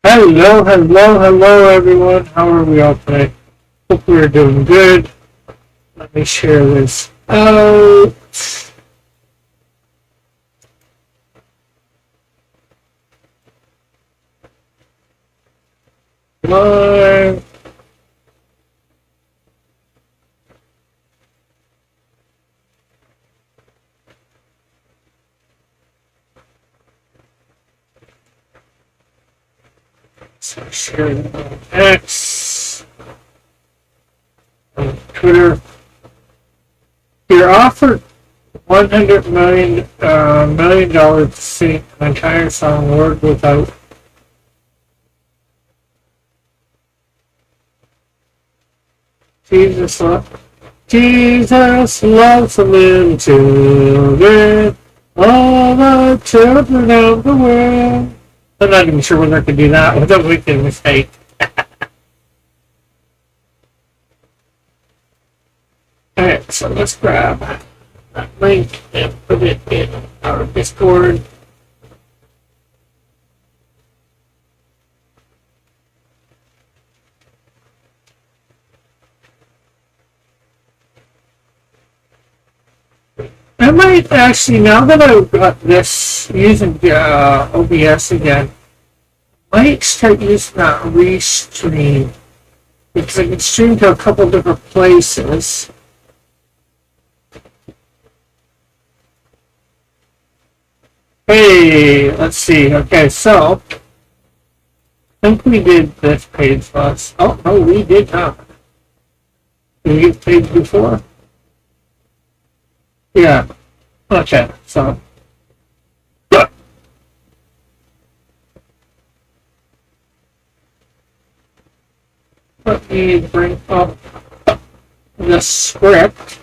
Hello, hello, hello, everyone. How are we all today? Hope we are doing good. Let me share this out. Live. So share it on X, on Twitter. You're offered $100 million to sing an entire song word without. Jesus, Jesus loves the little children, all the children of the world. I'm not even sure whether I could do that without making a mistake. Alright, so let's grab that link and put it in our Discord. I might actually, now that I've got this using OBS again, I might start using that restream because I can stream to a couple different places. Hey, let's see. Okay, so I think we did this page last. Oh no, we did not. Did we get the page before? Yeah. Okay, so let me bring up the script.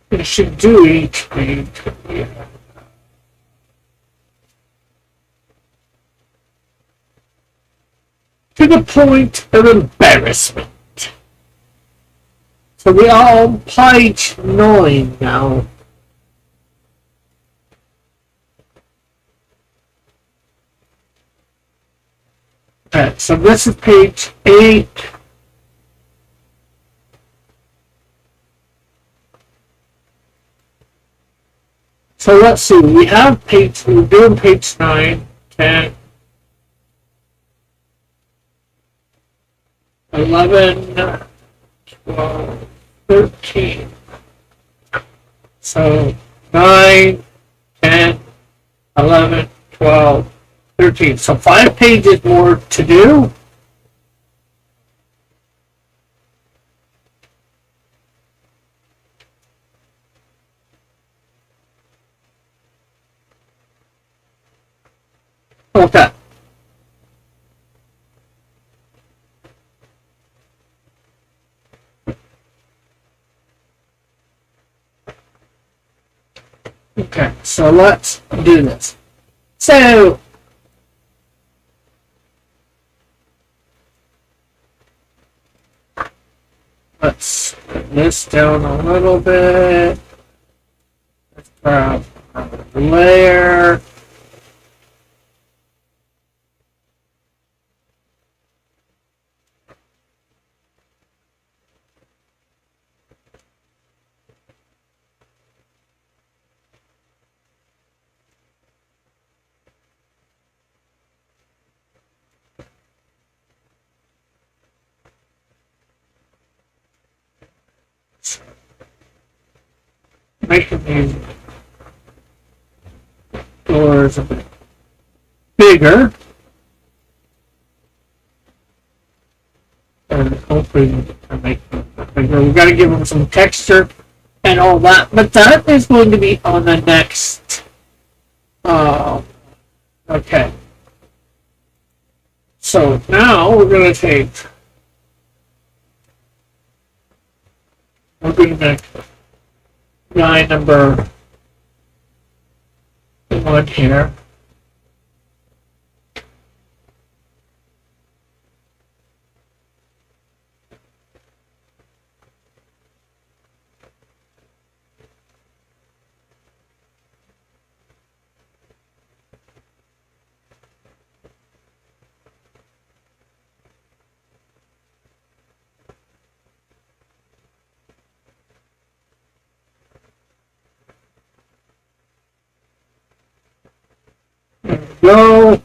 I should do each page. Yeah. To the point of embarrassment. So we are on page 9 now. Alright, so this is page 8. So let's see, we're doing page 9, 10, 11, 12, 13. So 9, 10, 11, 12, 13. So 5 pages more to do. Okay. Okay, so let's do this. So let's put this down a little bit. Let's grab a layer. Making these doors a bit bigger. and hopefully we can make them bigger. We got to give them some texture and all that, but that is going to be on the next. Okay. So now we're going to take. We're going to make guy number 1 here. Go.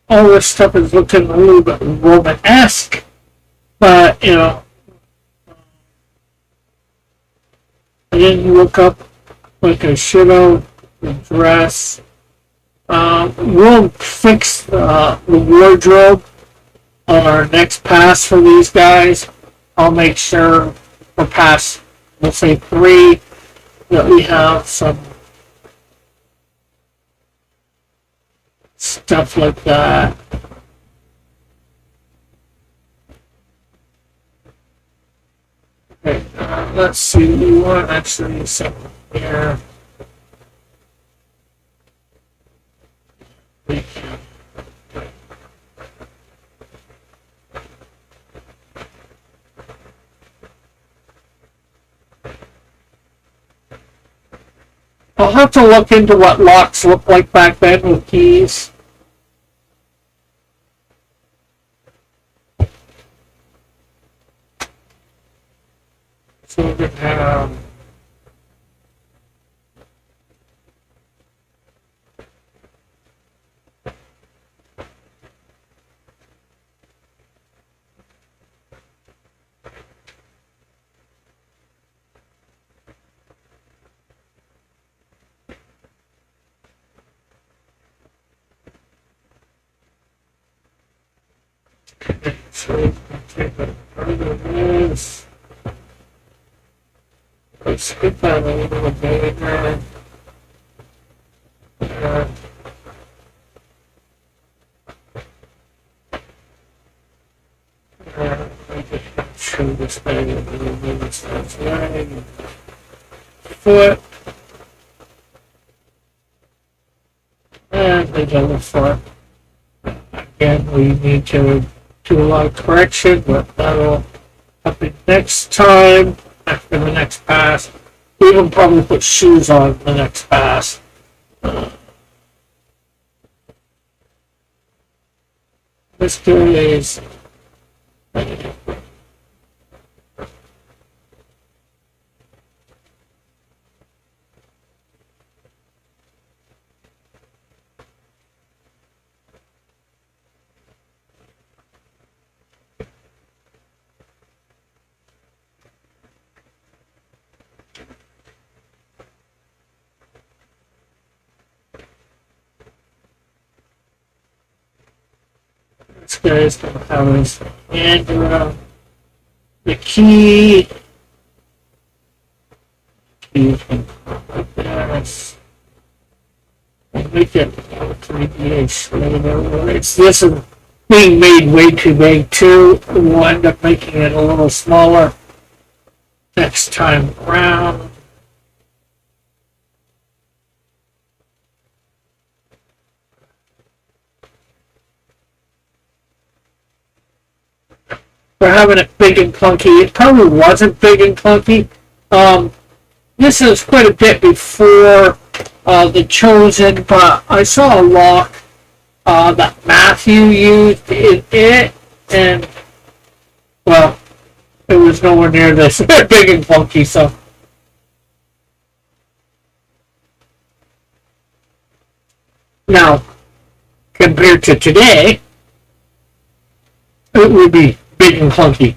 All this stuff is looking a little bit Roman-esque, but and then you look up like I should have the dress. We'll fix the wardrobe on our next pass for these guys. I'll make sure for pass, we'll say 3, that we have some stuff like that. Okay, let's see. We want actually something here. I'll have to look into what locks looked like back then with keys. So we're going to have so we can take a further this. Let's get that a little bit there. I just show this thing a little bit. That's right. Foot. And the other foot. Again, we need to do a lot of correction, but that'll happen next time after the next pass. We will probably put shoes on the next pass. This is this guy's gonna have his hand around the key. You can like this. And make it 3D later. It's this is being made way too big too. We'll end up making it a little smaller next time around. For having it big and clunky, it probably wasn't big and clunky. This is quite a bit before the Chosen, but I saw a lock that Matthew used in it, and well, it was nowhere near this big and clunky. So now, compared to today, it would be big and clunky.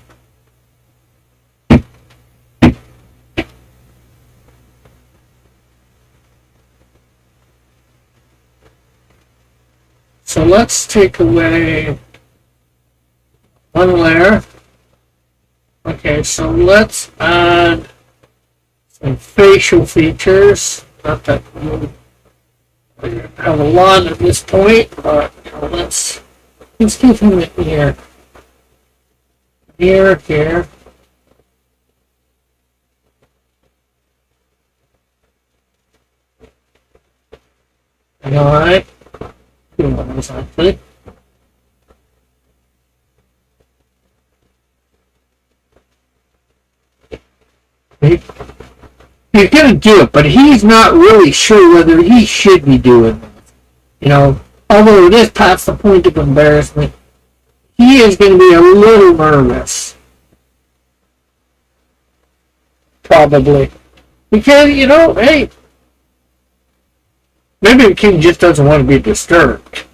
So let's take away one layer. Okay, so let's add some facial features. Not that we have a lot at this point, but let's give him an ear. Ear here. Alright. Two ones actually. He's gonna do it, but he's not really sure whether he should be doing it. Although it is past the point of embarrassment, he is going to be a little nervous. Probably. Because, hey, maybe the king just doesn't want to be disturbed.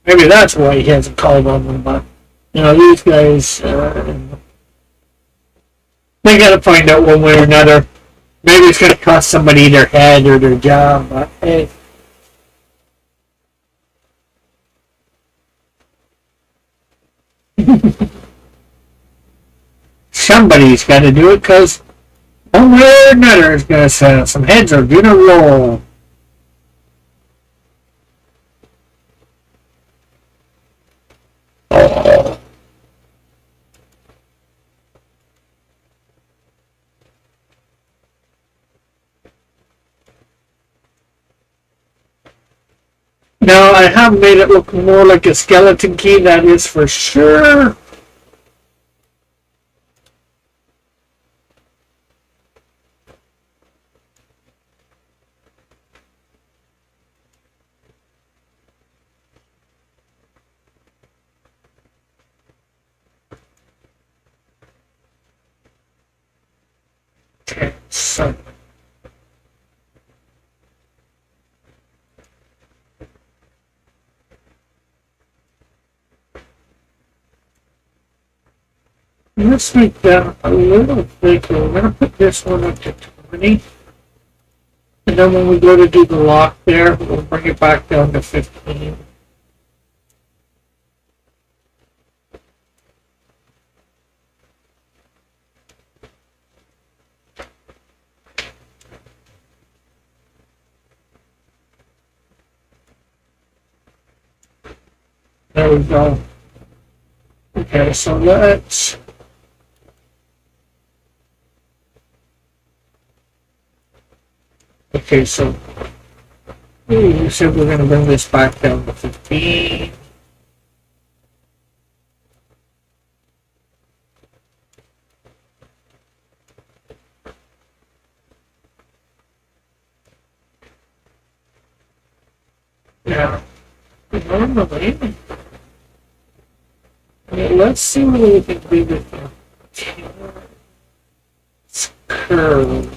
Maybe that's why he hasn't called on them, but, these guys, they gotta find out one way or another. Maybe it's gonna cost somebody their head or their job, but hey. Somebody's got to do it because one way or another is going to some heads are going to roll. Oh. Now I have made it look more like a skeleton key, that is for sure. Okay, so let's make that a little bigger. We're going to put this one up to 20. And then when we go to do the lock there, we'll bring it back down to 15. There we go. Okay, so let's... Okay, so you said we're going to bring this back down to 15. Yeah, normally. Let's see what we can do with the curve.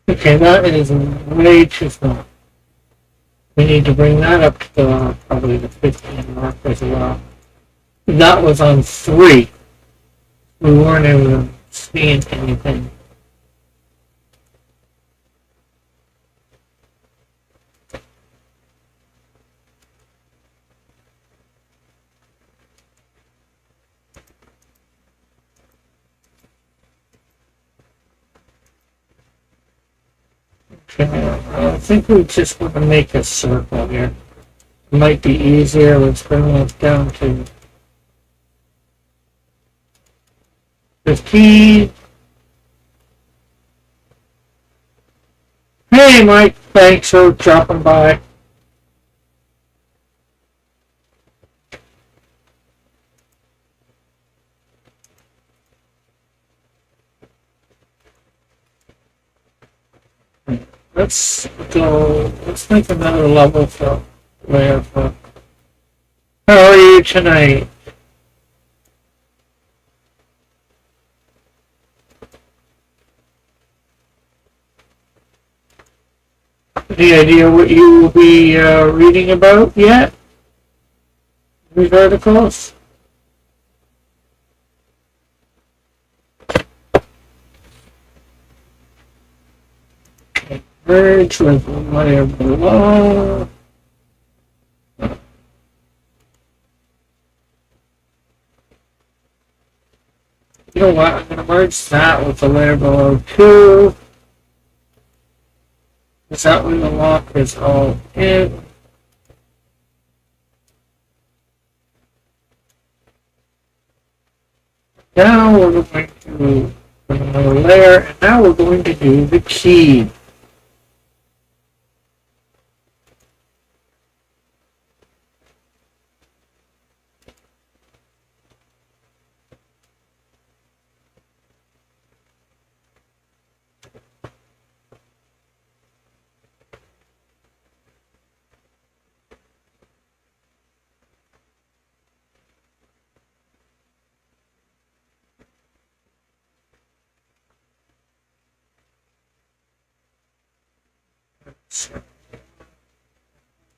Okay, that is way too small. We need to bring that up to probably the 15 mark as well. That was on 3. We weren't able to see anything. I think we just want to make a circle here. It might be easier. Let's bring that down to 15. Hey, Mike. Thanks for dropping by. let's go. Let's make another level for layer. How are you tonight? Any idea what you will be reading about yet? These articles? Merge with layer below. You know what? I'm going to merge that with the layer below too. Because that way the lock is all in. Now we're going to put another layer, and now we're going to do the key.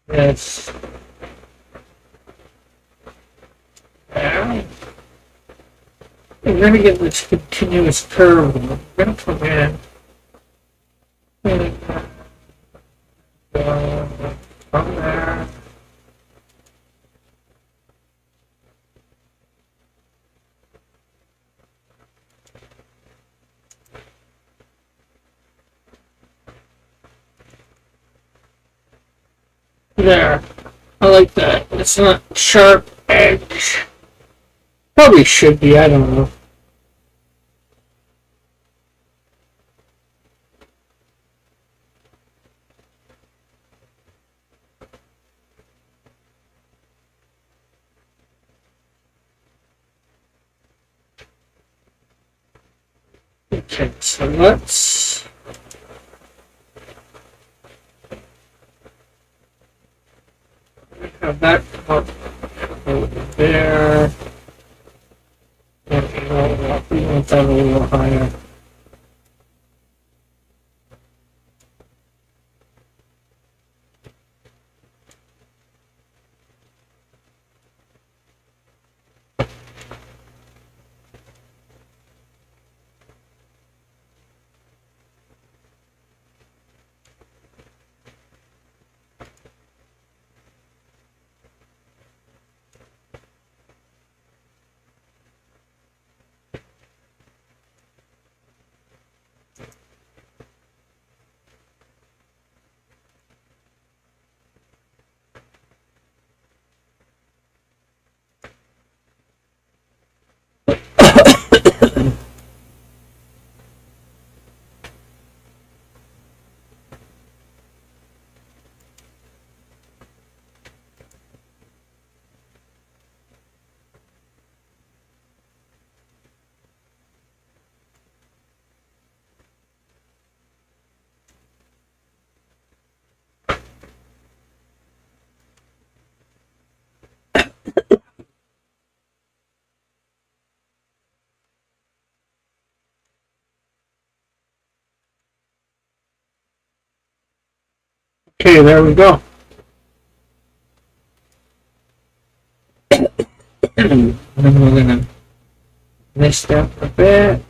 Yes. Now we're going to get this continuous curve. We're going to come in and from there. There. I like that. It's not sharp edge. Probably should be, I don't know. Okay, so let's have that come up over there. And we want that a little higher. Okay, there we go. And then we're gonna mix that a bit.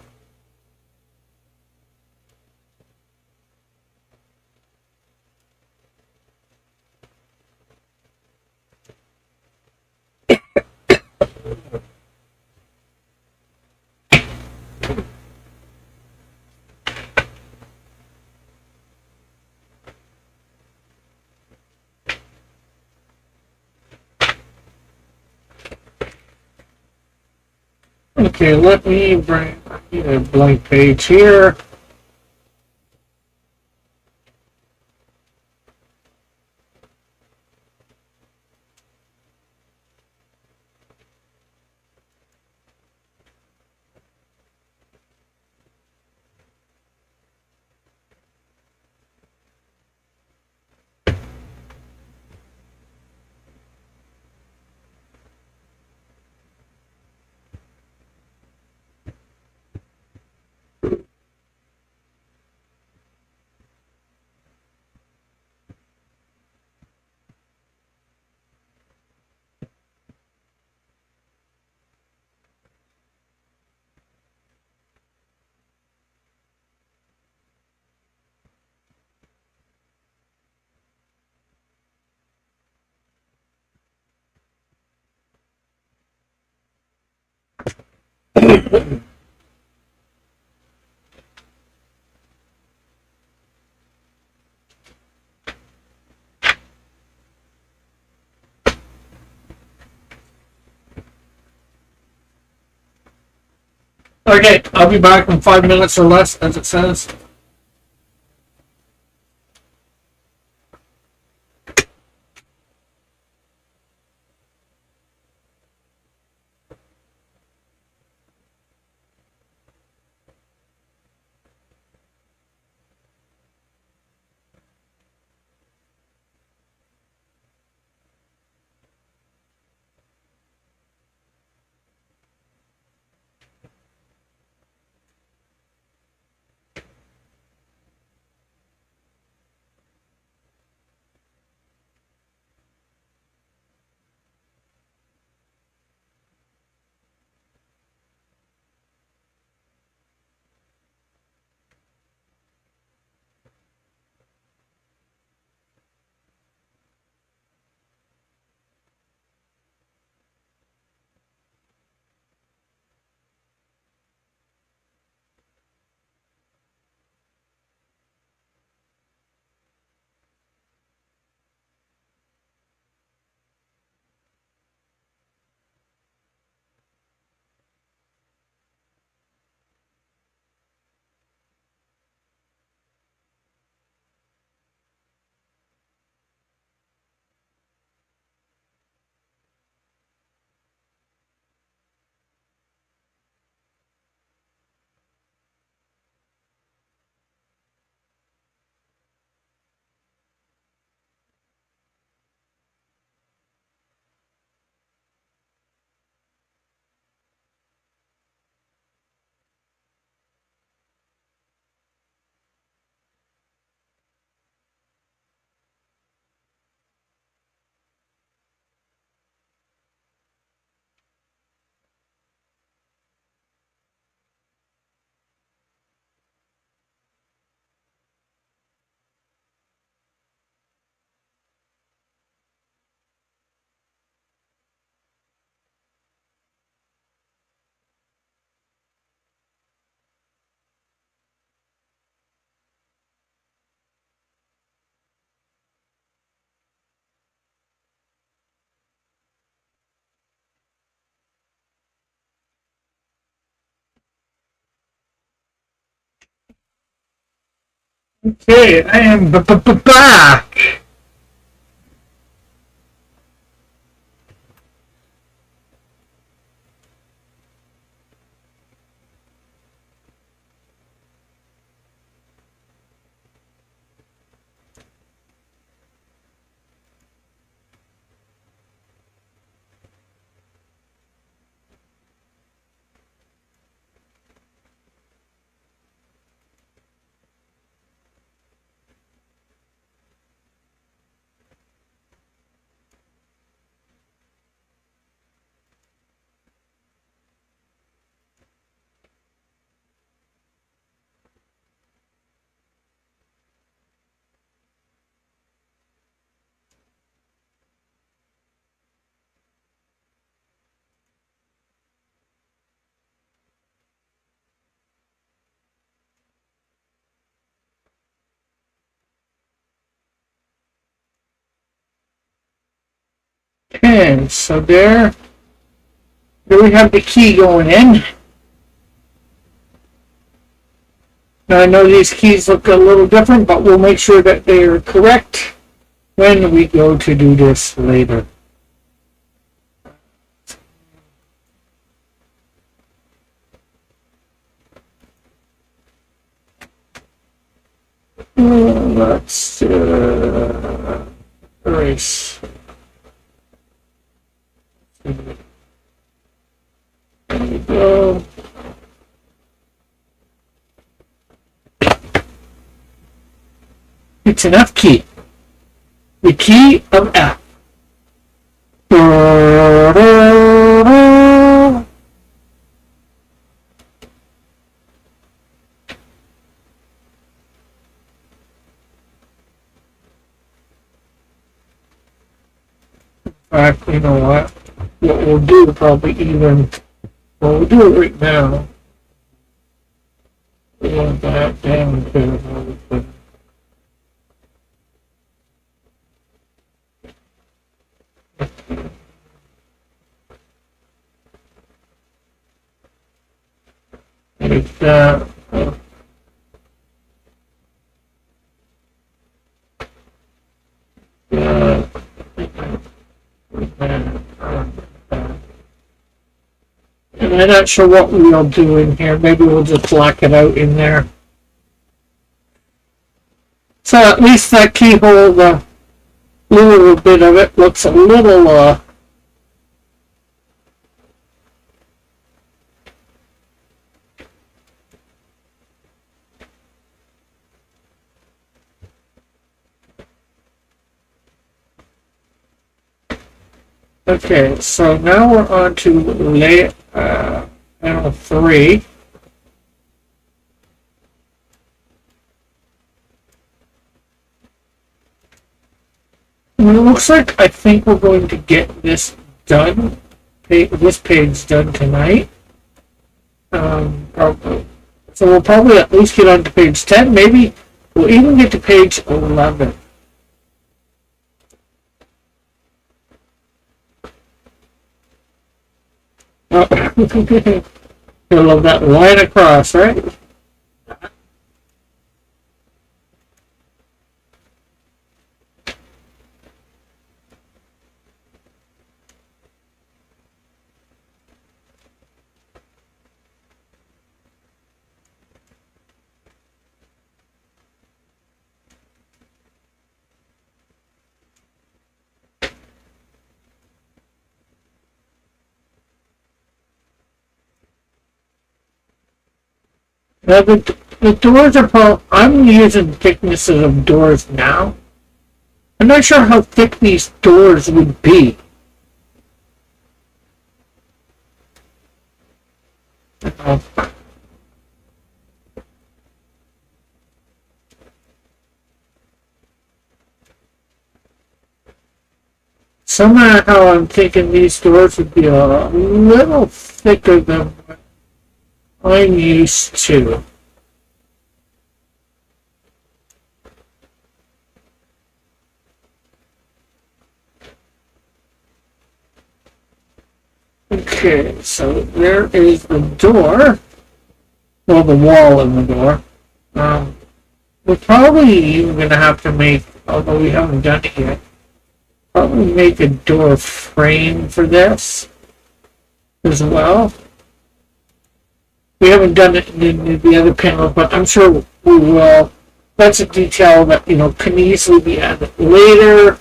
Okay, let me bring a blank page here. Okay, I'll be back in 5 minutes or less, as it says. Okay, I am back. Okay, so there we have the key going in. Now I know these keys look a little different, but we'll make sure that they are correct when we go to do this later. Let's erase. There we go. It's an F key. The key of F. In fact, you know what? What we'll do probably even, well, we'll do it right now. We want that down to like that. Uh, and I'm not sure what we'll do in here. Maybe we'll just black it out in there. So at least that keyhole, the little bit of it looks a little, okay, so now we're on to panel 3. It looks like I think we're going to get this done, this page done tonight. Probably. So we'll probably at least get on to page 10. Maybe we'll even get to page 11. Oh. I love that line across, right? Now the doors are probably, I'm using thicknesses of doors now. I'm not sure how thick these doors would be. Somehow I'm thinking these doors would be a little thicker than what I'm used to. Okay, so there is the door. Well, the wall in the door. We're probably even going to have to make, although we haven't done it yet, probably make a door frame for this as well. We haven't done it in the other panel, but I'm sure we will. That's a detail that, can easily be added later.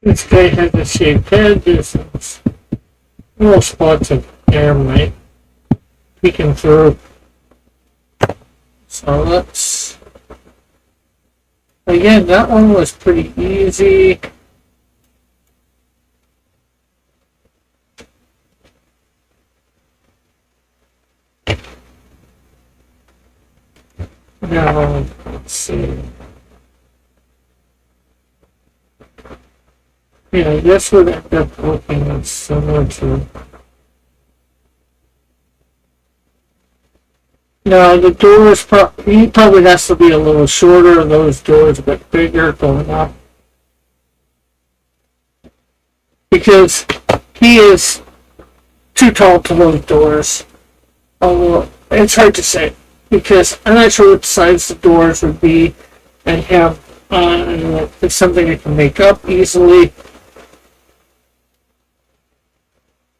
This guy has a shaved head. There's some little spots of air might peeking through. So let's. Again, that one was pretty easy. Now, let's see. Yeah, this would end up looking similar to. Now, the doors, he probably has to be a little shorter, those doors a bit bigger going up. Because he is too tall to those doors. Although, it's hard to say. Because I'm not sure what size the doors would be and have It's something I can make up easily.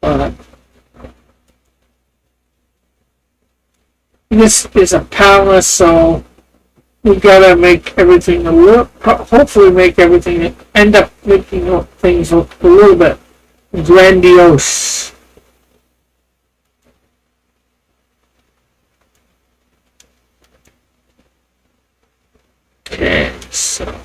Uh, this is a palace, so we gotta make everything look, hopefully make everything, end up making things look a little bit grandiose. Okay, so.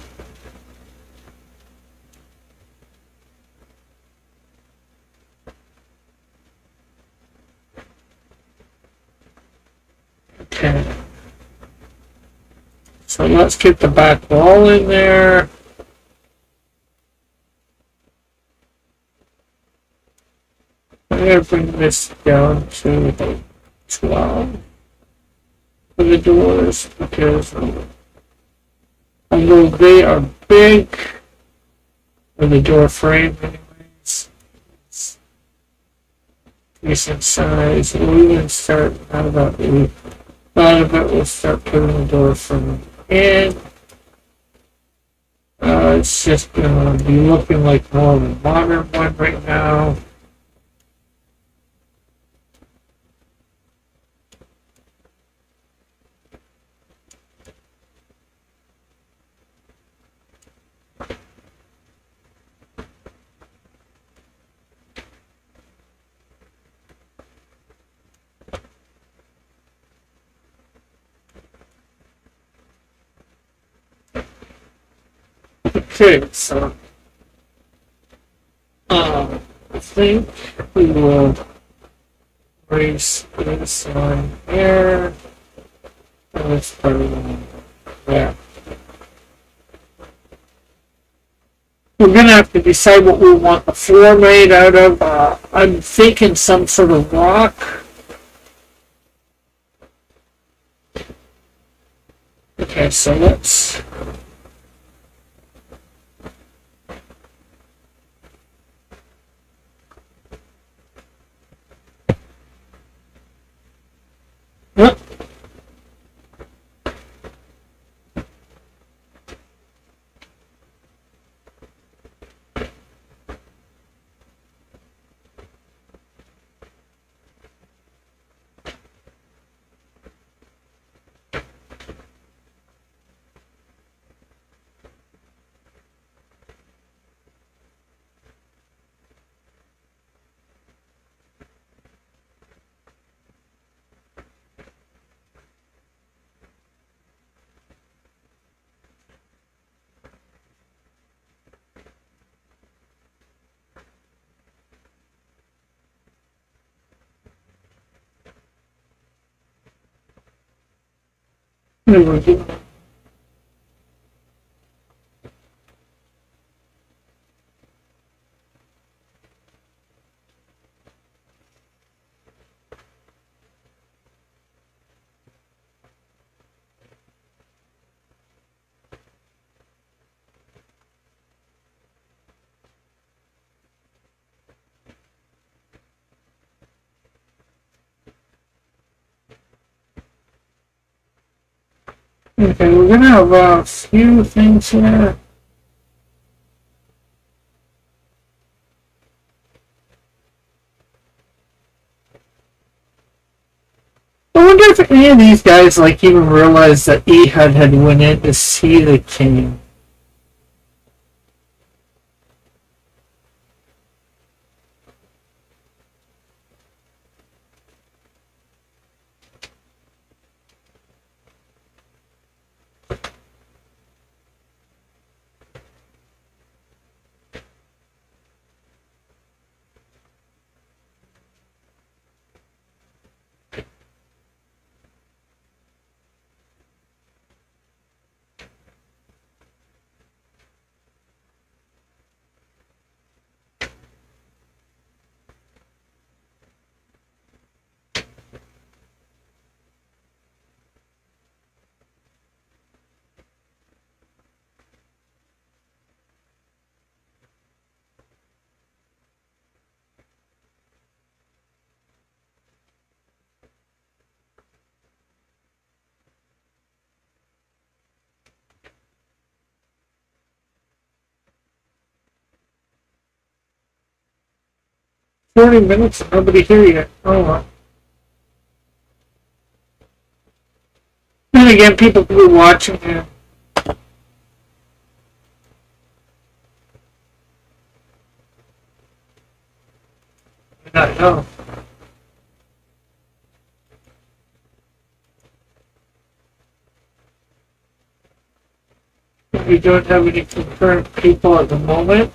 Okay. So let's get the back wall in there. I'm going to bring this down to about 12 for the doors because although they are big for the door frame anyways, it's decent size. We'll even start out about a lot of it, we'll start putting the door frame in. It's just going to be looking like more of a modern one right now. Okay, so I think we will raise this line here. And let's put it in there. We're gonna have to decide what we want the floor made out of. I'm thinking some sort of rock. Okay, so let's. Yep. Okay, we're gonna have a few things here. I wonder if any of these guys like even realized that Ehud had went in to see the king. 40 minutes and nobody here yet. Oh well. And again, people could be watching it. I don't know. We don't have any confirmed people at the moment.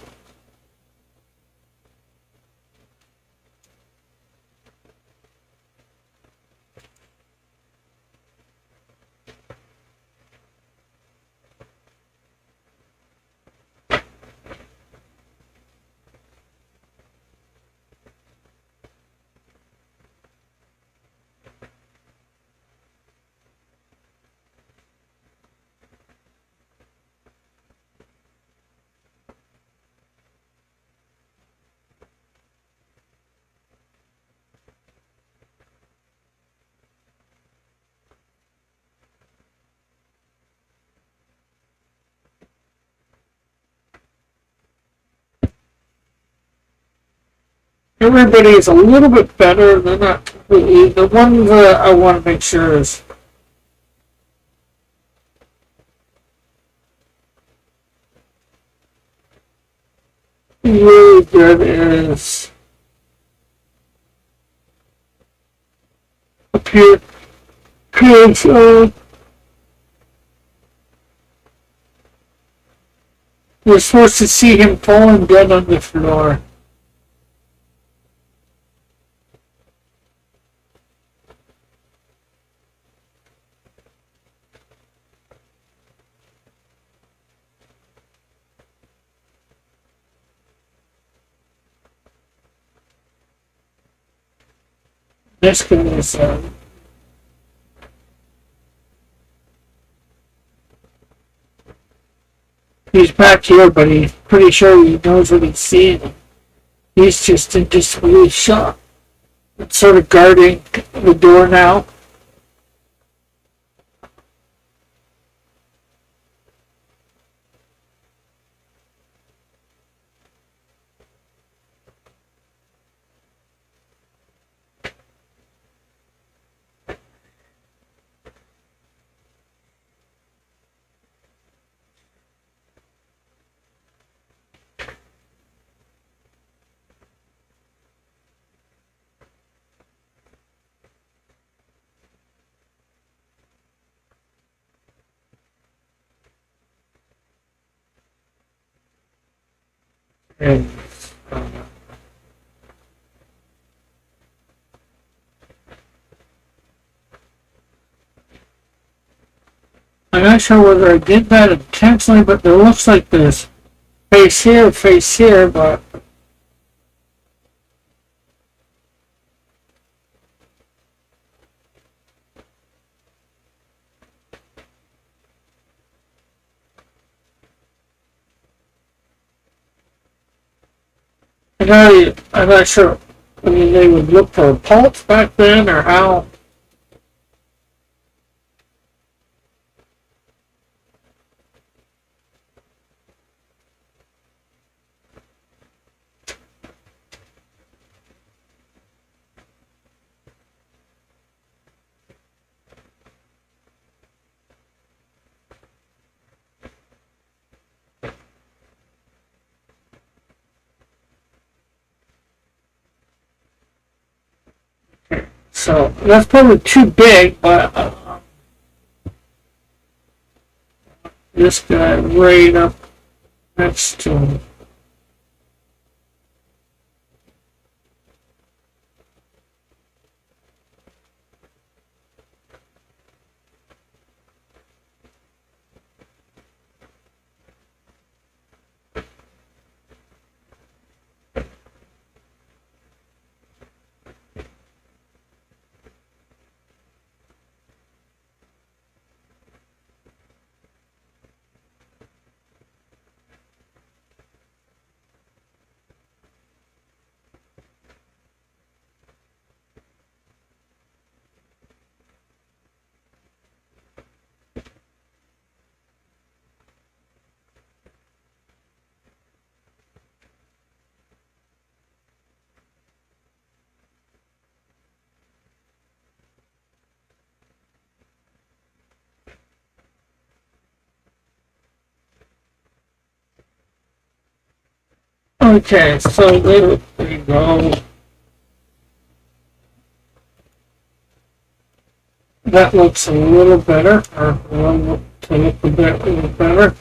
Everybody is a little bit better. They're not completely. The one that I want to make sure is really good is up here. Because we're supposed to see him falling dead on the floor. This guy is. He's back here, but he's pretty sure he knows what he's seeing. He's just in disbelief shock. It's sort of guarding the door now. And I'm not sure whether I did that intentionally, but there looks like there's face here, but I'm not sure. I mean, they would look for a pulse back then, or how. So that's probably too big, but this guy right up next to him. Okay, so there we go. That looks a little better, or to look a little better.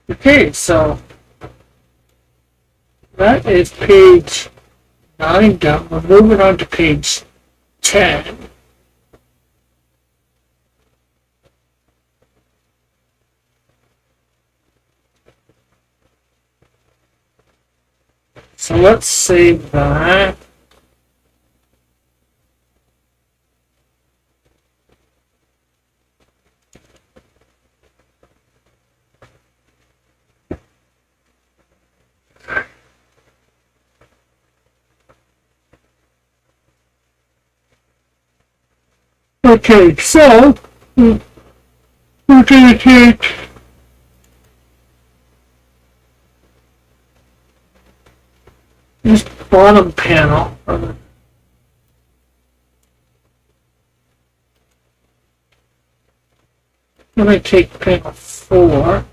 Okay, so that is page 9 done. We're moving on to page 10. So let's save that. Okay, so we're going to take this bottom panel. I'm going to take panel 4.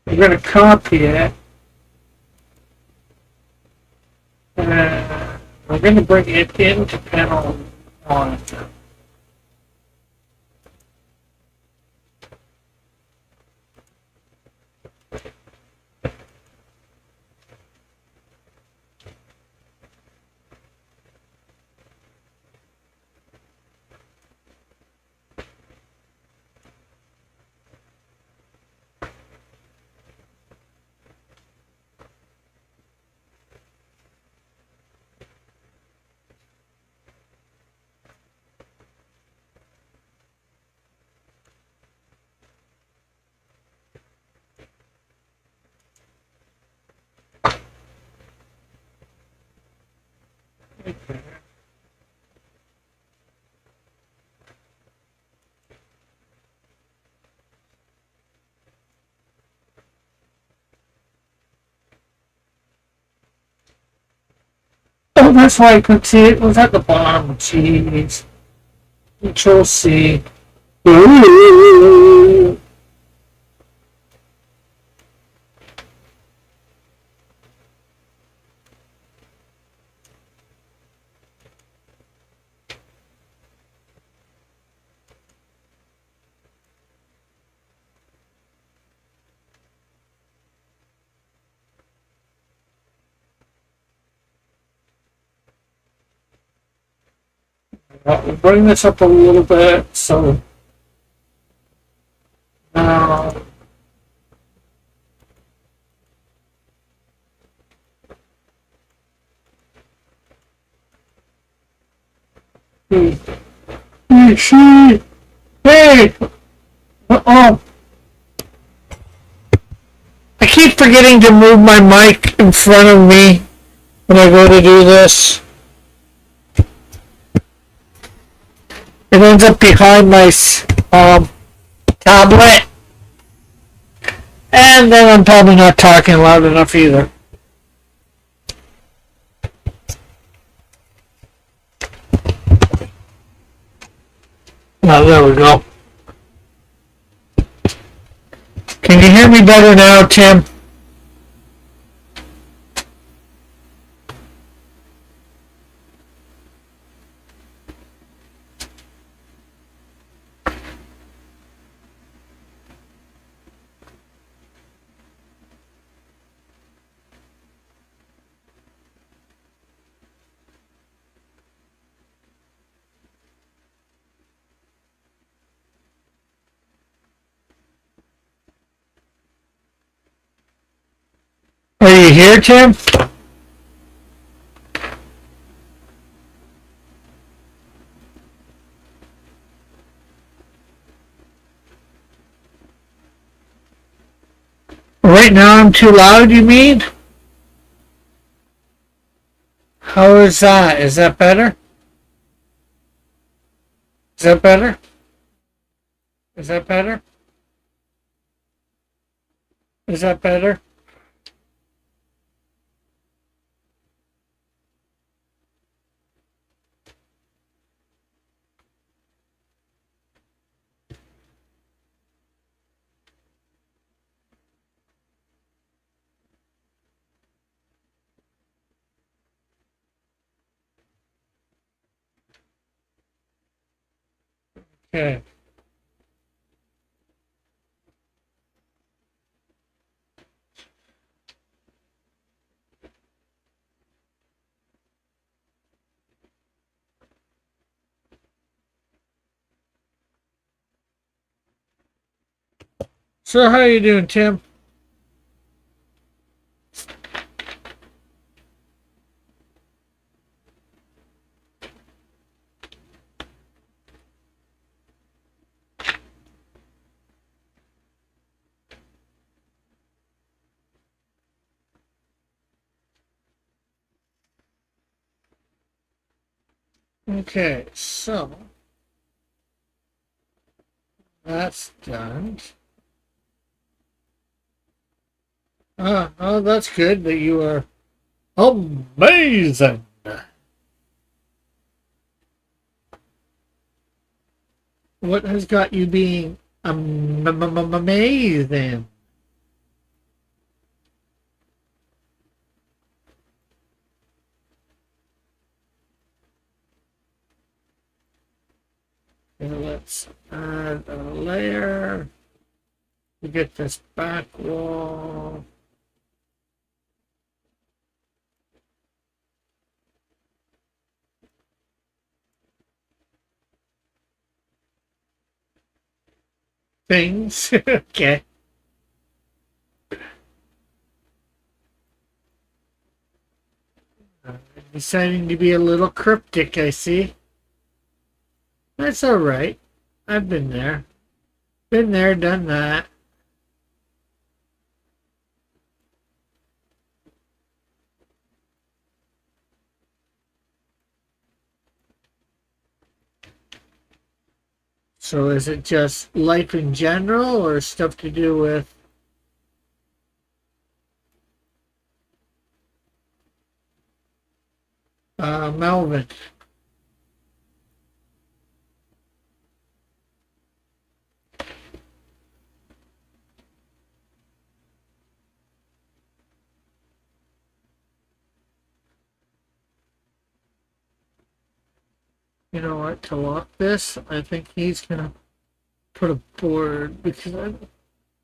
We're going to copy it. And we're going to bring it into panel 1. Oh, that's why I couldn't see it. It was at the bottom. Jeez. Control C. We'll bring this up a little bit. So now see. Hey! Oh, I keep forgetting to move my mic in front of me when I go to do this. It ends up behind my tablet. And then I'm probably not talking loud enough either. Oh, there we go. Can you hear me better now, Tim? Are you here, Tim? Right now I'm too loud, you mean? How is that? Is that better? Is that better? Is that better? Is that better? Okay. So how you doing, Tim? Okay, so that's done. Oh, that's good that you are amazing. What has got you being amazing? Okay, let's add a layer to get this back wall. Things. Okay. Deciding to be a little cryptic, I see. That's all right. I've been there. Been there, done that. So is it just life in general or stuff to do with Melvin? You know what? To lock this, I think he's gonna put a board because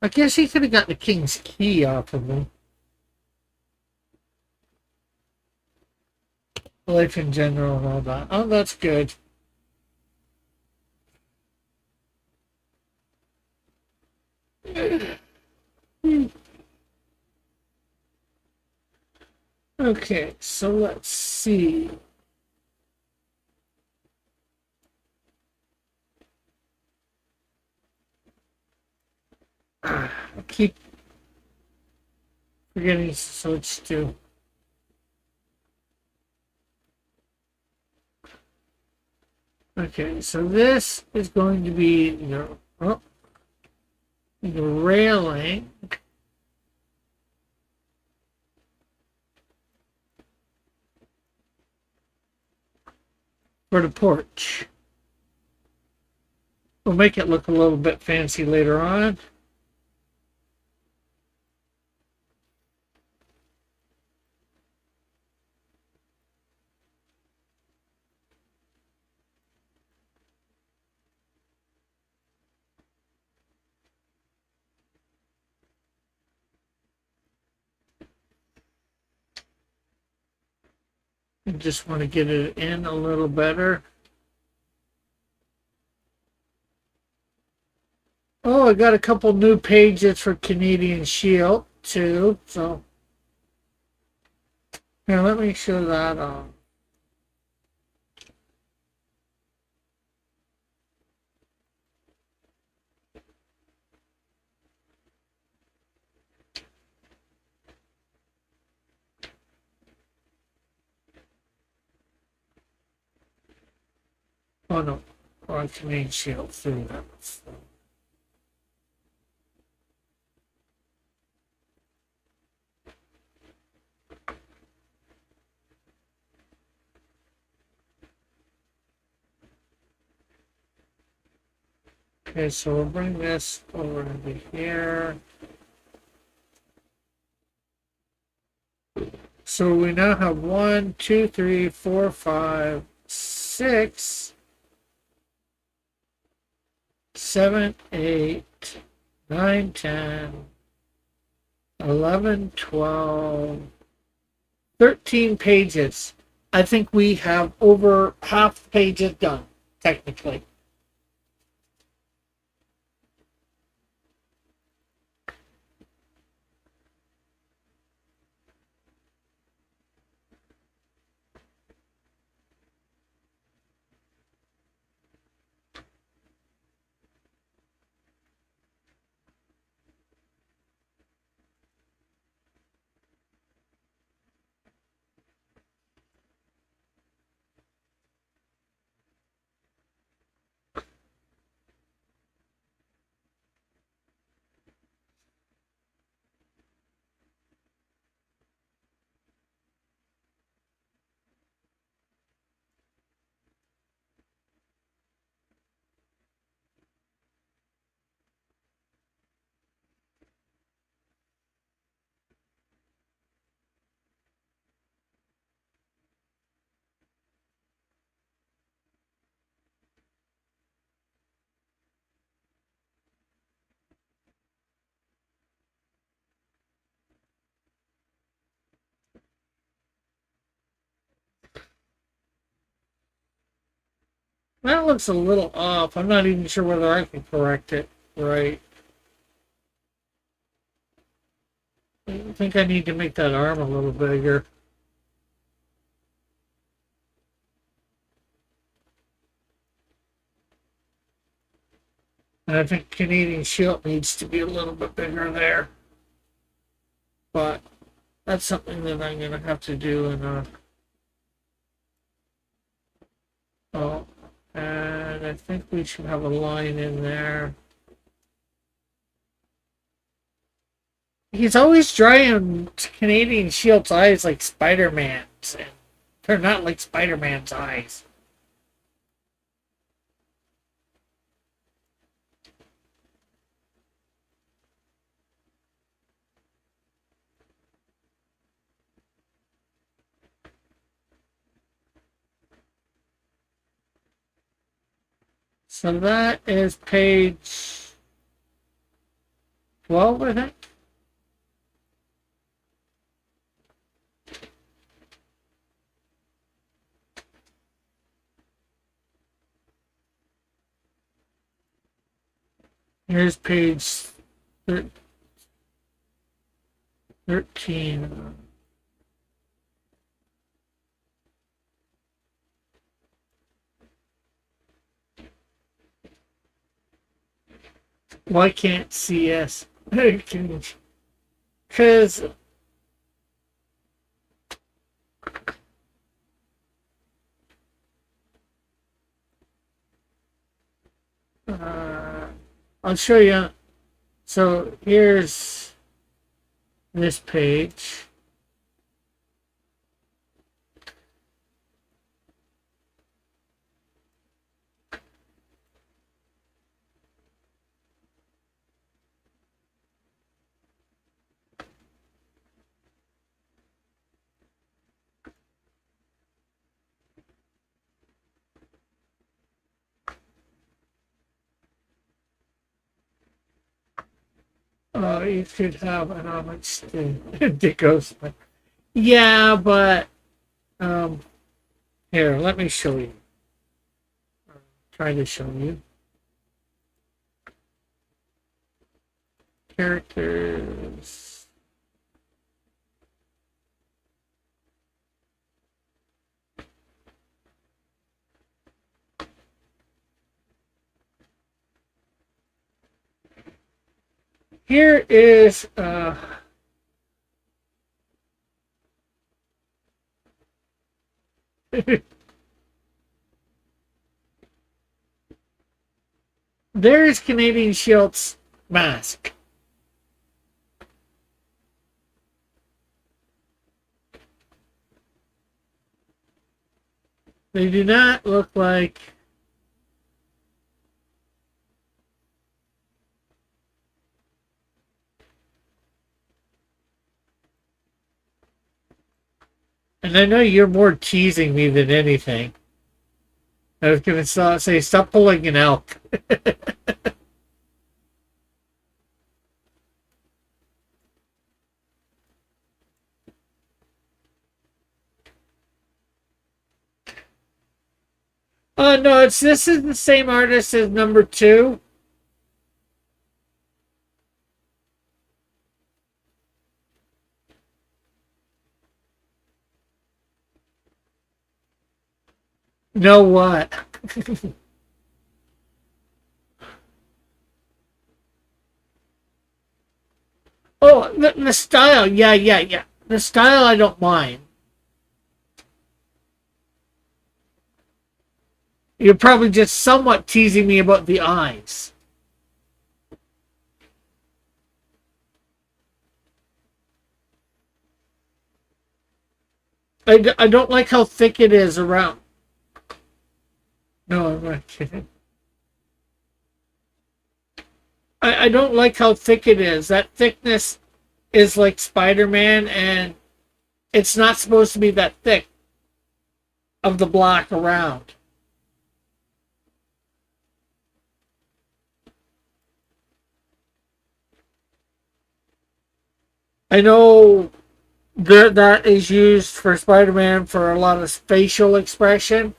I guess he could have got the king's key off of him. Life in general and all that. Oh, that's good. Okay, so let's see. I keep forgetting to switch to. Okay, so this is going to be the railing. For the porch. We'll make it look a little bit fancy later on. I just want to get it in a little better. Oh, I got a couple new pages for Canadian Shield too. So here, let me show that on. Oh no, or Canadian Shield through that. Okay, so we'll bring this over to here. So we now have 1, 2, 3, 4, 5, 6, 7, 8, 9, 10, 11, 12, 13 pages. I think we have over half the pages done, technically. That looks a little off. I'm not even sure whether I can correct it right. I think I need to make that arm a little bigger. And I think Canadian Shield needs to be a little bit bigger there. But that's something that I'm going to have to do in oh, and I think we should have a line in there. He's always drawing Canadian Shield's eyes like Spider-Man's, and they're not like Spider-Man's eyes. So that is page 12, I think. Here's page 13. Why can't CS? Because I'll show you. So here's this page. You could have an homage to Dick Ghostman. Yeah, but um, here, let me show you. Try to show you. Characters. Here is there's Canadian Shield's mask. They do not look like And I know you're more teasing me than anything. I was going to say, stop pulling an elk. Oh, no, this is the same artist as number two. Know what? Oh, the style. Yeah, yeah, yeah. The style I don't mind. You're probably just somewhat teasing me about the eyes. I don't like how thick it is around. No, I'm not kidding. I don't like how thick it is. That thickness is like Spider-Man, and it's not supposed to be that thick of the black around. I know that is used for Spider-Man for a lot of facial expression.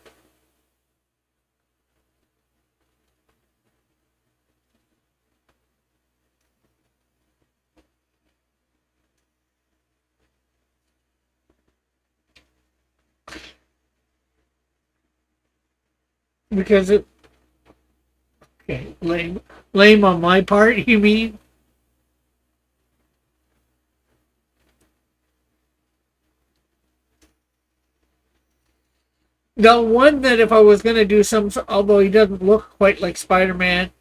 Because it okay, lame on my part, you mean? The one that if I was gonna do some, although he doesn't look quite like Spider-Man,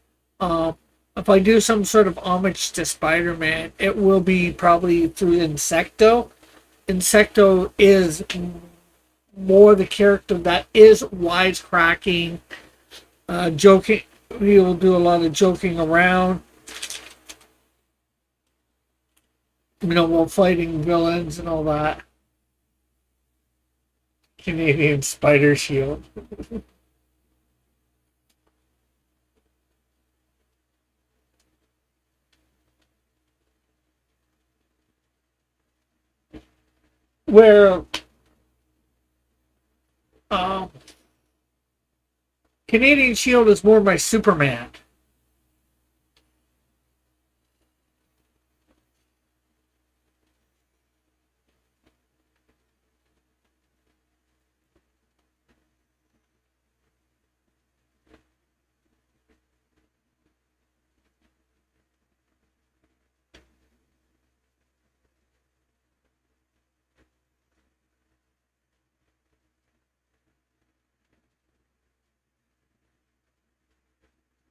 if I do some sort of homage to Spider-Man, it will be probably through Insecto. Insecto is more the character that is wisecracking, joking. We will do a lot of joking around, while fighting villains and all that. Canadian Spider Shield. Where um, Canadian Shield is more my Superman.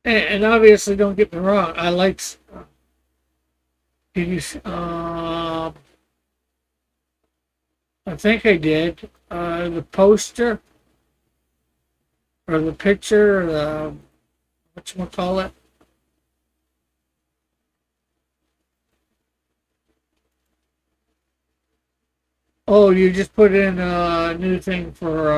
And obviously, don't get me wrong, I like. Did you? I think I did. The poster or the picture, or the what you call it. Oh, you just put in a new thing for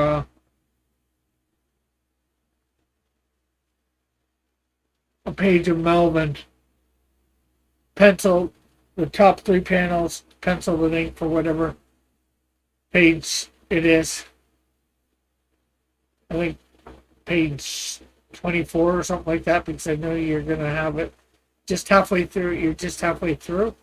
a page of Melvin. Pencil the top three panels, pencil with ink for whatever page it is. I think page 24 or something like that, because I know you're going to have it just halfway through. You're just halfway through.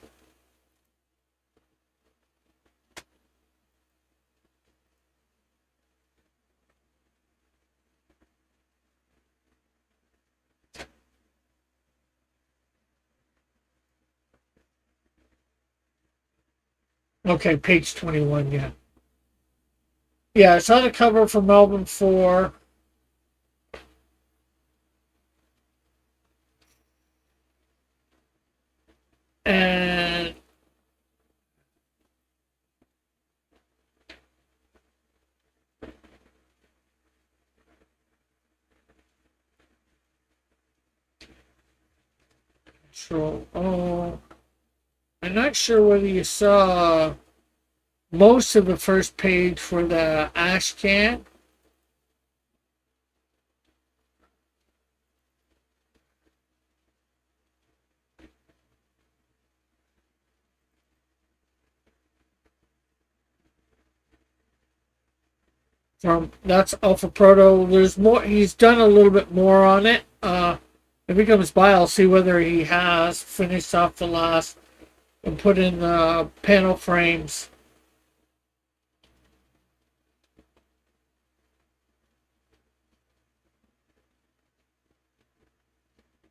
Okay, page 21, yeah. Yeah, I saw the cover for Melbourne 4. And Control O. I'm not sure whether you saw most of the first page for the ash can. From that's Alpha Proto. There's more. He's done a little bit more on it. If he comes by, I'll see whether he has finished off the last and put in the panel frames.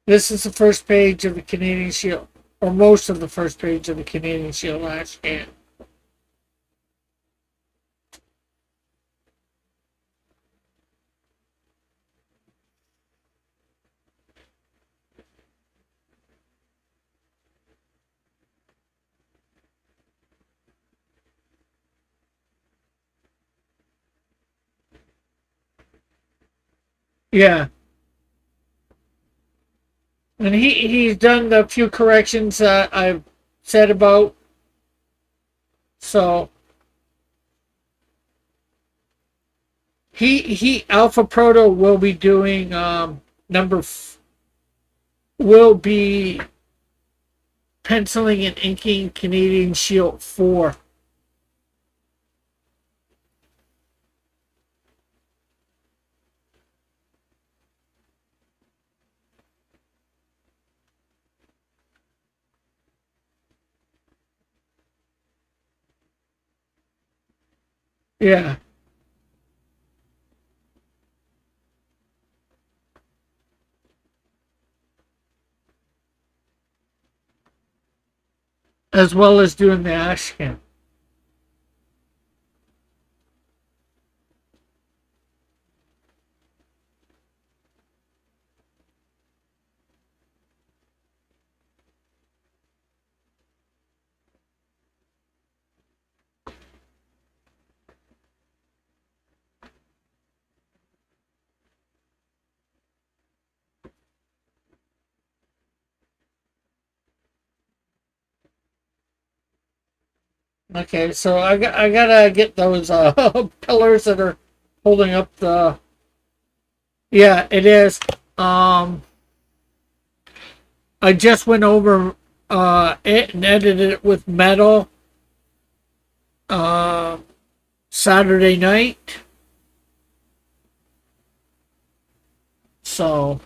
This is the first page of the Canadian Shield, or most of the first page of the Canadian Shield last can. Yeah, and he's done the few corrections that I've said about. So he Alpha Proto will be doing will be penciling and inking Canadian Shield 4. Yeah, as well as doing the Ashcan. Okay, so I gotta get those pillars that are holding up the. Yeah, it is. Um, I just went over it and edited it with metal uh, Saturday night. So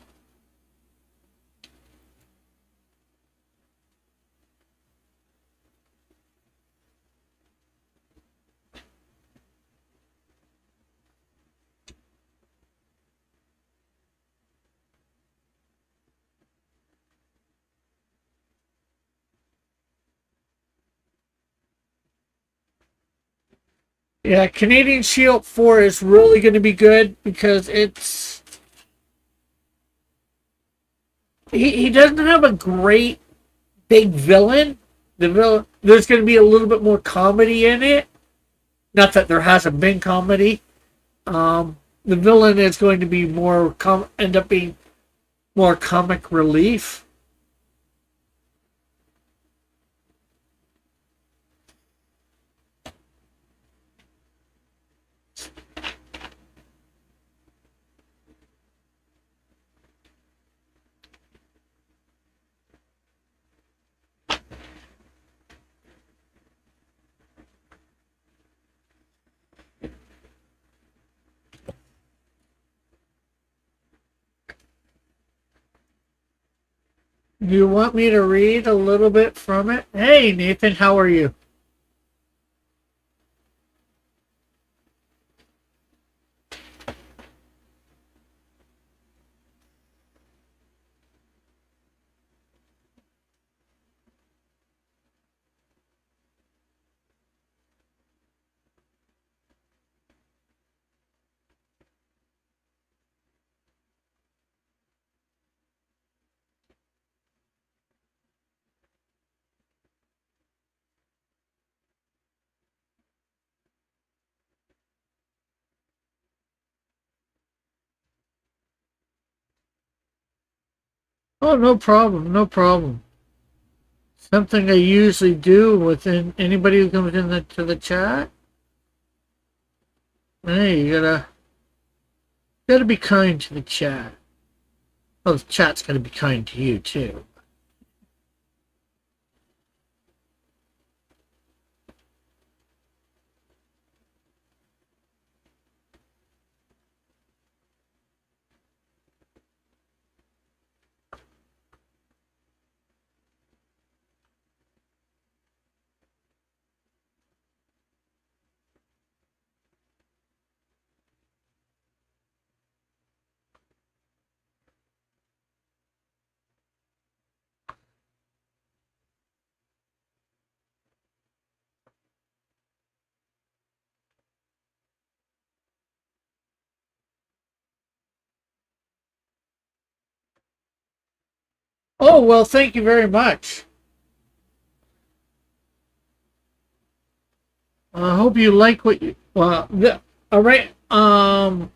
yeah, Canadian Shield 4 is really going to be good because he doesn't have a great big villain. There's going to be a little bit more comedy in it. Not that there hasn't been comedy. The villain is going to be end up being more comic relief. Do you want me to read a little bit from it? Hey, Nathan, how are you? Oh, no problem, no problem. Something I usually do with anybody who comes to the chat. Hey, you gotta be kind to the chat. Oh, the chat's gotta be kind to you too. Oh, well, thank you very much. I hope you like what you. Well, all right. I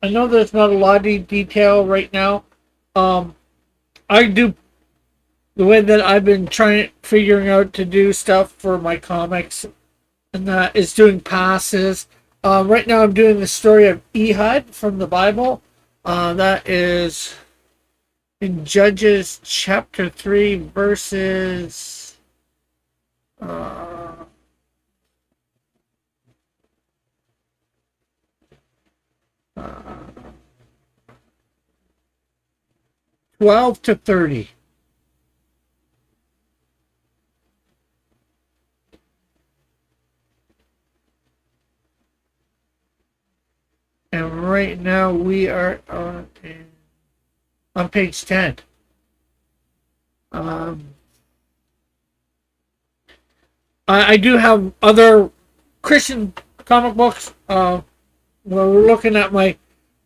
know there's not a lot of detail right now. Um, I do the way that I've been figuring out to do stuff for my comics, and that is doing passes. Right now, I'm doing the story of Ehud from the Bible. That is in Judges chapter 3, verses. Uh, 12 to 30. And right now we are on page 10. I do have other Christian comic books. We're looking at my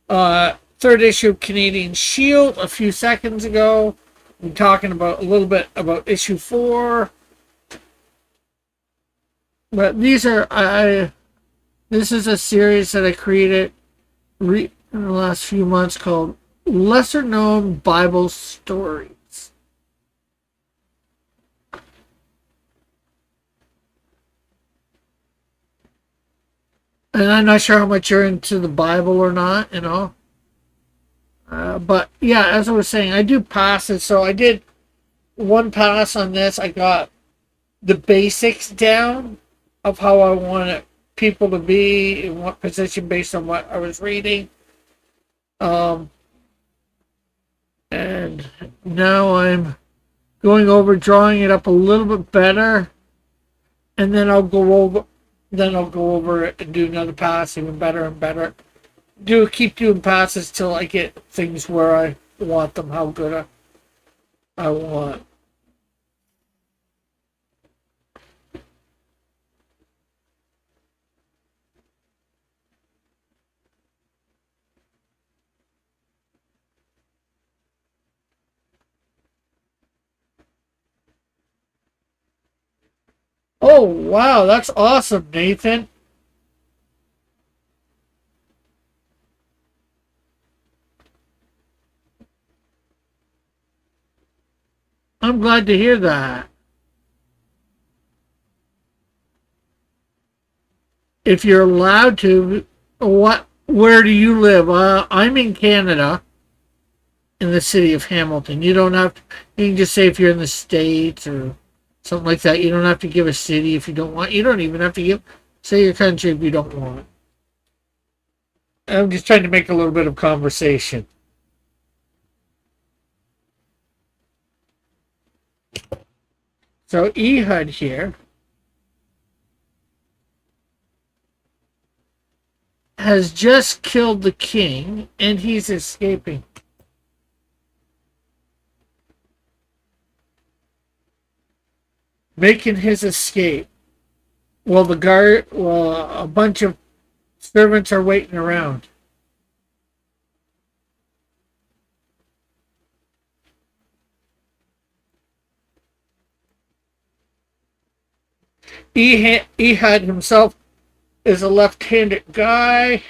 third issue of Canadian Shield a few seconds ago. I'm talking about a little bit about issue 4. But these are this is a series that I created in the last few months called Lesser Known Bible Stories. And I'm not sure how much you're into the Bible or not, you know. But yeah, as I was saying, I do passes. So I did one pass on this. I got the basics down of how I wanted people to be in what position based on what I was reading. And now I'm going over, drawing it up a little bit better, and then I'll go over it and do another pass even better and better. Keep doing passes till I get things where I want them, how good I want. Oh wow, that's awesome, Nathan. I'm glad to hear that. If you're allowed to, where do you live? I'm in Canada, in the city of Hamilton. You don't have to, you can just say if you're in the States or something like that. You don't have to give a city if you don't want. You don't even have to say your country if you don't want. I'm just trying to make a little bit of conversation. So Ehud here has just killed the king and he's escaping. Making his escape. Well, a bunch of servants are waiting around. Ehud himself is a left-handed guy,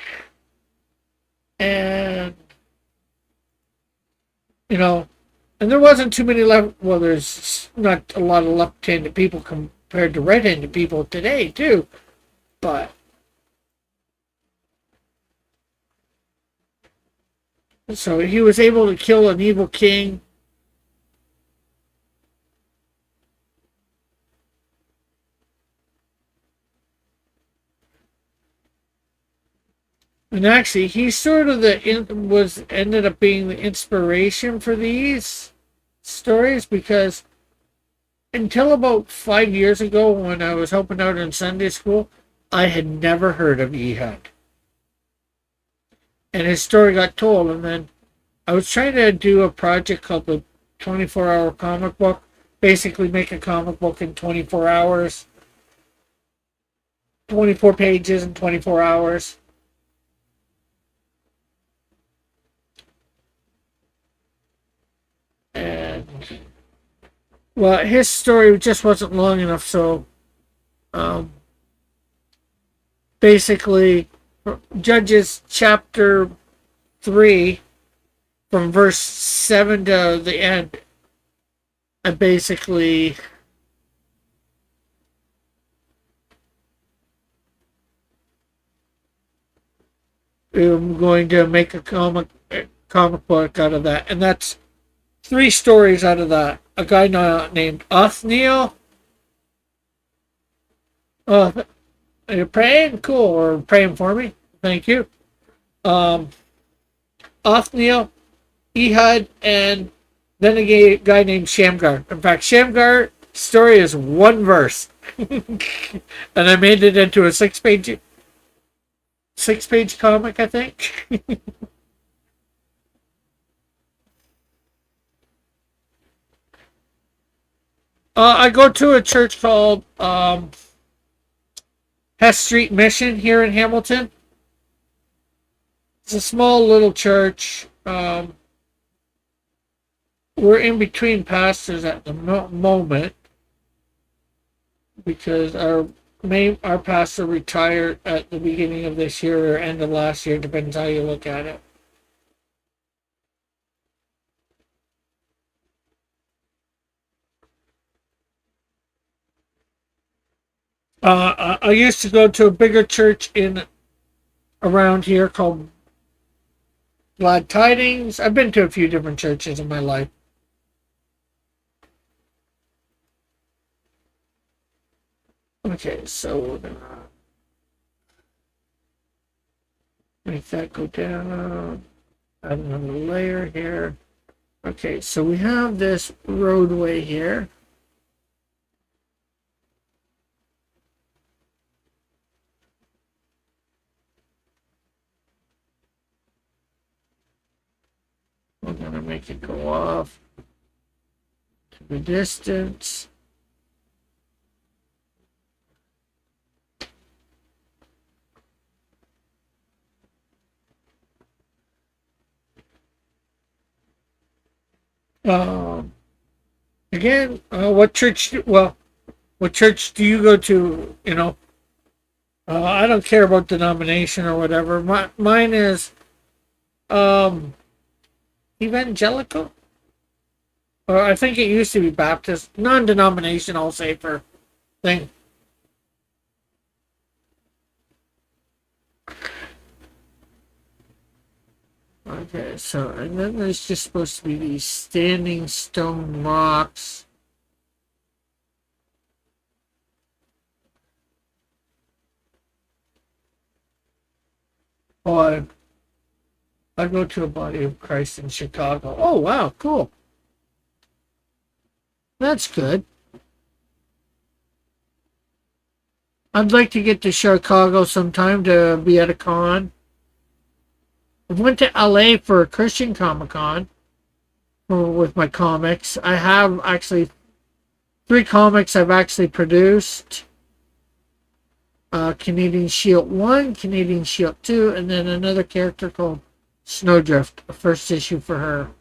and you know, and there wasn't too many left. Well, there's not a lot of left-handed people compared to right-handed people today, too. But so he was able to kill an evil king. And actually, he sort of was ended up being the inspiration for these stories because until about 5 years ago, when I was helping out in Sunday school, I had never heard of Ehud. And his story got told, and then I was trying to do a project called the 24-hour comic book. Basically, make a comic book in 24 hours, 24 pages in 24 hours. And well, his story just wasn't long enough, so um, basically, Judges chapter 3, from verse 7 to the end, I basically am going to make a comic book out of that, and that's 3 stories out of that. A guy named Othniel. Oh, are you praying? Cool. Or praying for me? Thank you. Um, Othniel, Ehud, and then a guy named Shamgar. In fact, Shamgar's story is 1 verse. And I made it into a six page comic, I think. I go to a church called Hess Street Mission here in Hamilton. It's a small little church. We're in between pastors at the moment because our pastor retired at the beginning of this year or end of last year, depends how you look at it. I used to go to a bigger church in around here called Glad Tidings. I've been to a few different churches in my life. Okay, so we're gonna make that go down. Add another layer here. Okay, so we have this roadway here. We're gonna make it go off to the distance. Again, what church? Well, what church do you go to? I don't care about denomination or whatever. Mine is um, evangelical, or I think it used to be Baptist, non-denomination. I'll say for thing. Okay, so and then there's just supposed to be these standing stone rocks. Oh, I go to a Body of Christ in Chicago. Oh, wow, cool. That's good. I'd like to get to Chicago sometime to be at a con. I went to LA for a Christian Comic Con with my comics. I have actually 3 comics I've actually produced. Canadian Shield 1, Canadian Shield 2, and then another character called Snowdrift, a first issue for her.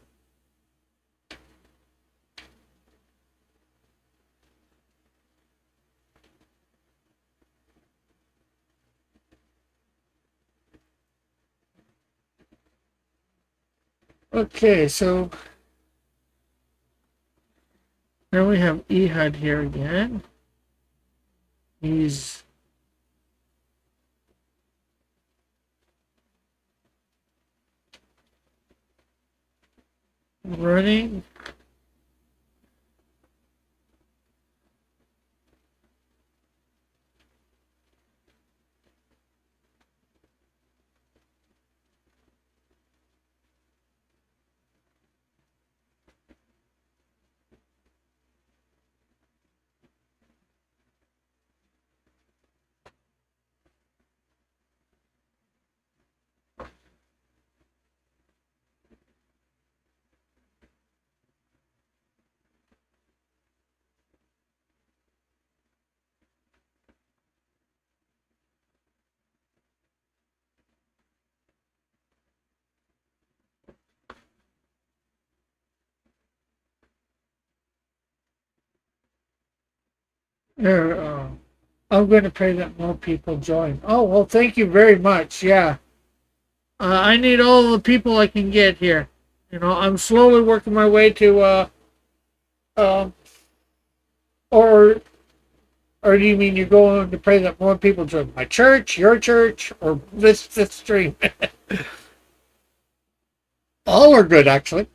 Okay, so Then we have Ehud here again. He's running. There, I'm going to pray that more people join. Oh, well, thank you very much. Yeah. I need all the people I can get here. You know, I'm slowly working my way to, uh, or, or do you mean you're going to pray that more people join my church, your church, or this stream? All are good, actually.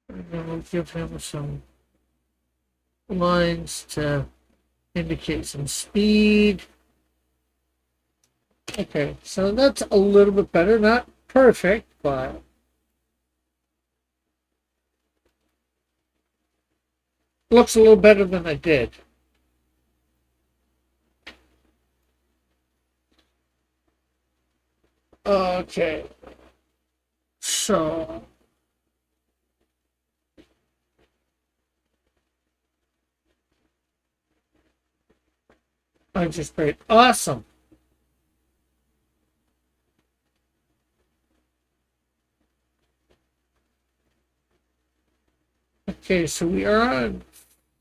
And then we'll give him some lines to indicate some speed. Okay, so that's a little bit better. Not perfect, but looks a little better than I did. Okay, so I just prayed. Awesome. Okay, so we are on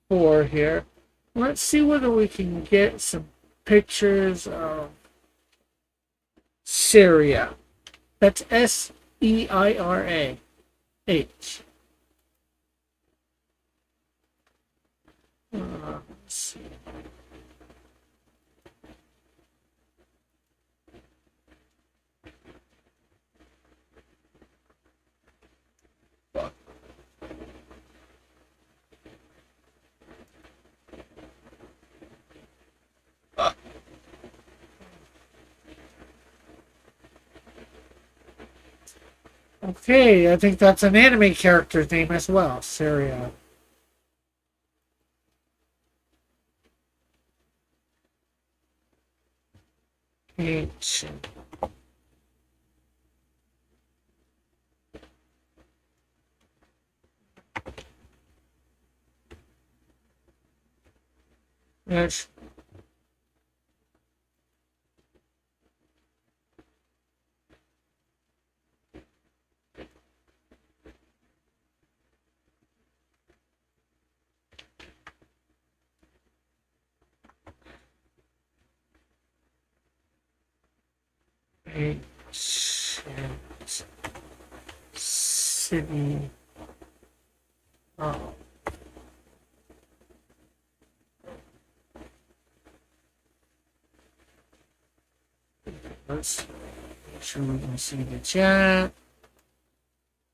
4 here. Let's see whether we can get some pictures of Syria. That's Seira H. Let's see. Okay, I think that's an anime character's name as well, Syria. H. Yes. Ancient city. Oh. Let's make sure we can see the chat.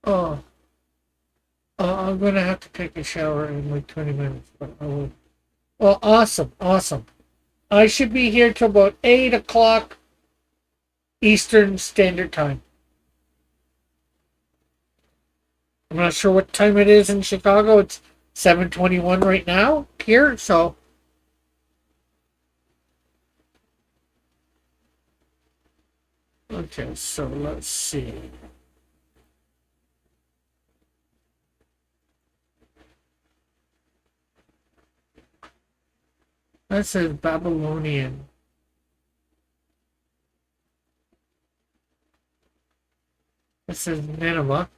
Oh. I'm gonna have to take a shower in like 20 minutes, but I will. Well, awesome, awesome. I should be here till about 8 o'clock Eastern Standard Time. I'm not sure what time it is in Chicago. It's 7:21 right now here, so Okay, so let's see. That says Babylonian. That says Nineveh.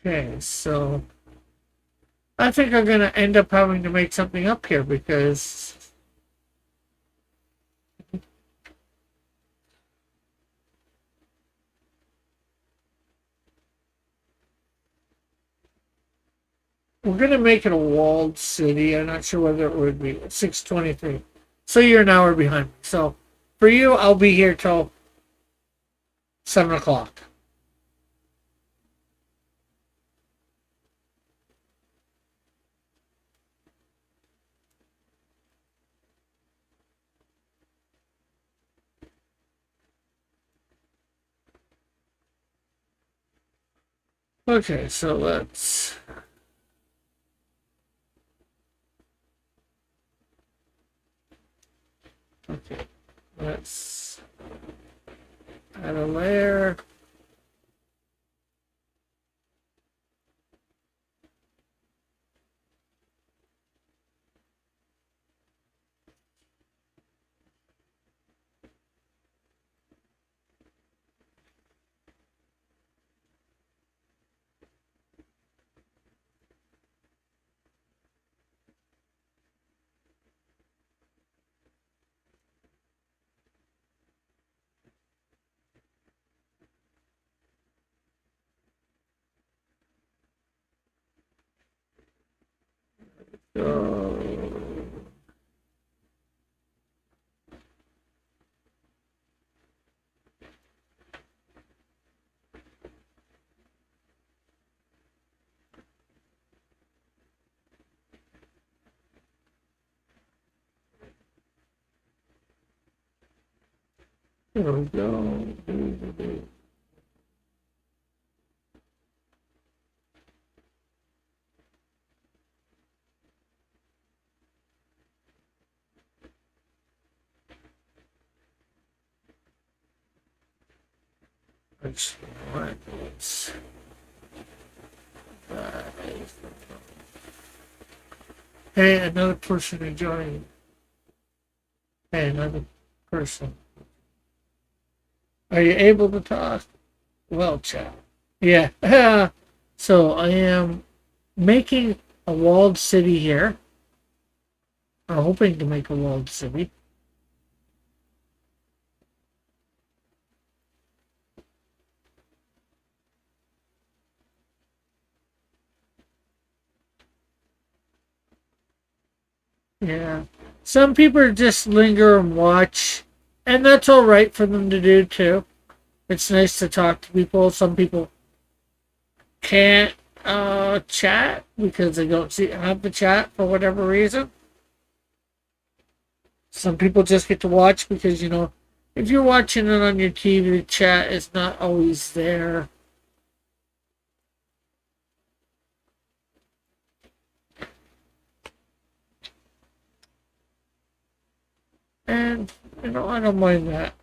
Okay, so I think I'm gonna end up having to make something up here because we're gonna make it a walled city. I'm not sure whether it would be 6:23. So you're an hour behind me. So for you, I'll be here till 7 o'clock. Okay, so let's. Okay, let's add a layer. Go. There we go. Let's Hey, another person enjoying. Hey, another person. Are you able to talk? Well, chat. Yeah. So I am making a walled city here. I'm hoping to make a walled city. Yeah. Some people just linger and watch, and that's all right for them to do too. It's nice to talk to people. Some people can't chat because they don't have the chat for whatever reason. Some people just get to watch because, if you're watching it on your TV, the chat is not always there. And, I don't mind that.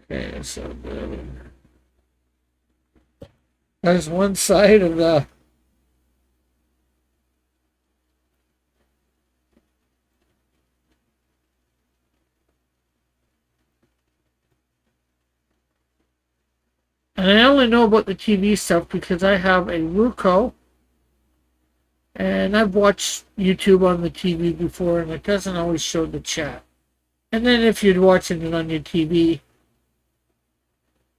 Okay, so there's one side of the And I only know about the TV stuff because I have a Roku, and I've watched YouTube on the TV before, and it doesn't always show the chat. And then if you're watching it on your TV,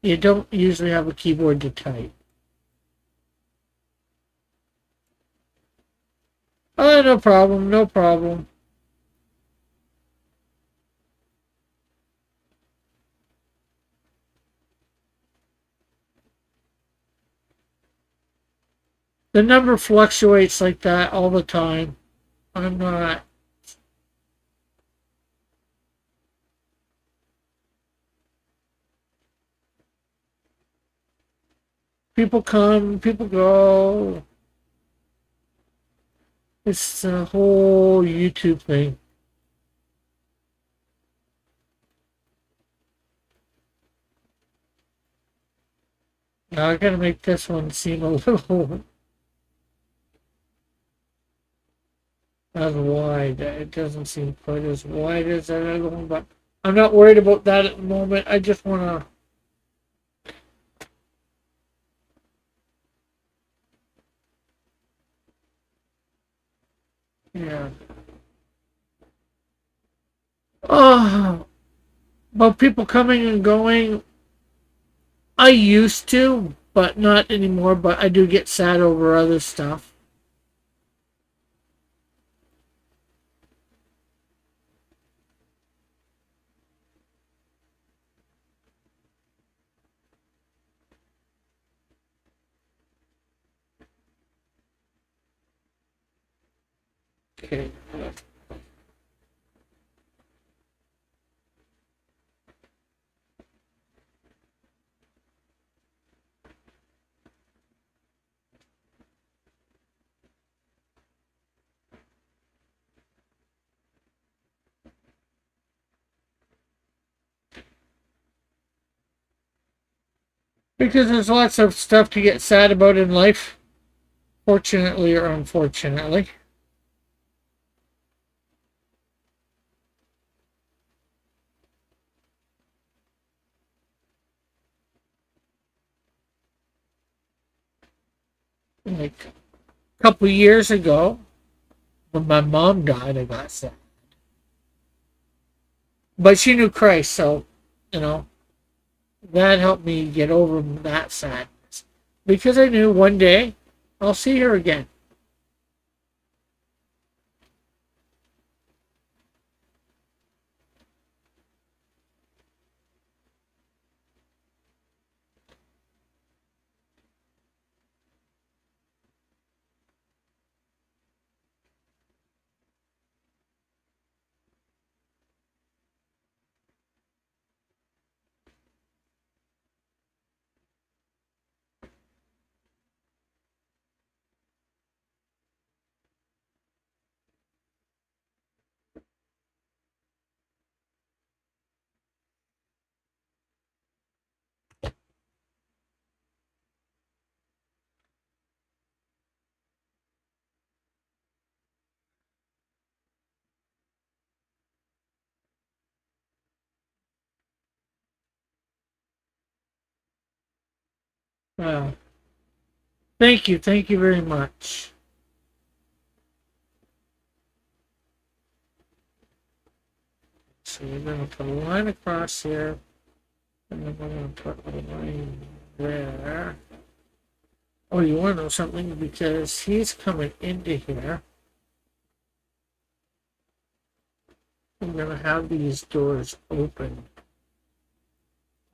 you don't usually have a keyboard to type. Oh, no problem, no problem. The number fluctuates like that all the time. I'm not. People come, people go. It's the whole YouTube thing. Now I gotta make this one seem a little as wide. It doesn't seem quite as wide as that other one, but I'm not worried about that at the moment. I just wanna. Yeah. Oh, about people coming and going. I used to, but not anymore. But I do get sad over other stuff. Okay. Because there's lots of stuff to get sad about in life, fortunately or unfortunately. Like a couple years ago, when my mom died, I got sad. But she knew Christ, so, you know, that helped me get over that sadness. Because I knew one day I'll see her again. Well, thank you. Thank you very much. So we're going to put a line across here. And then we're going to put a line there. Oh, you want to know something? Because he's coming into here. I'm going to have these doors open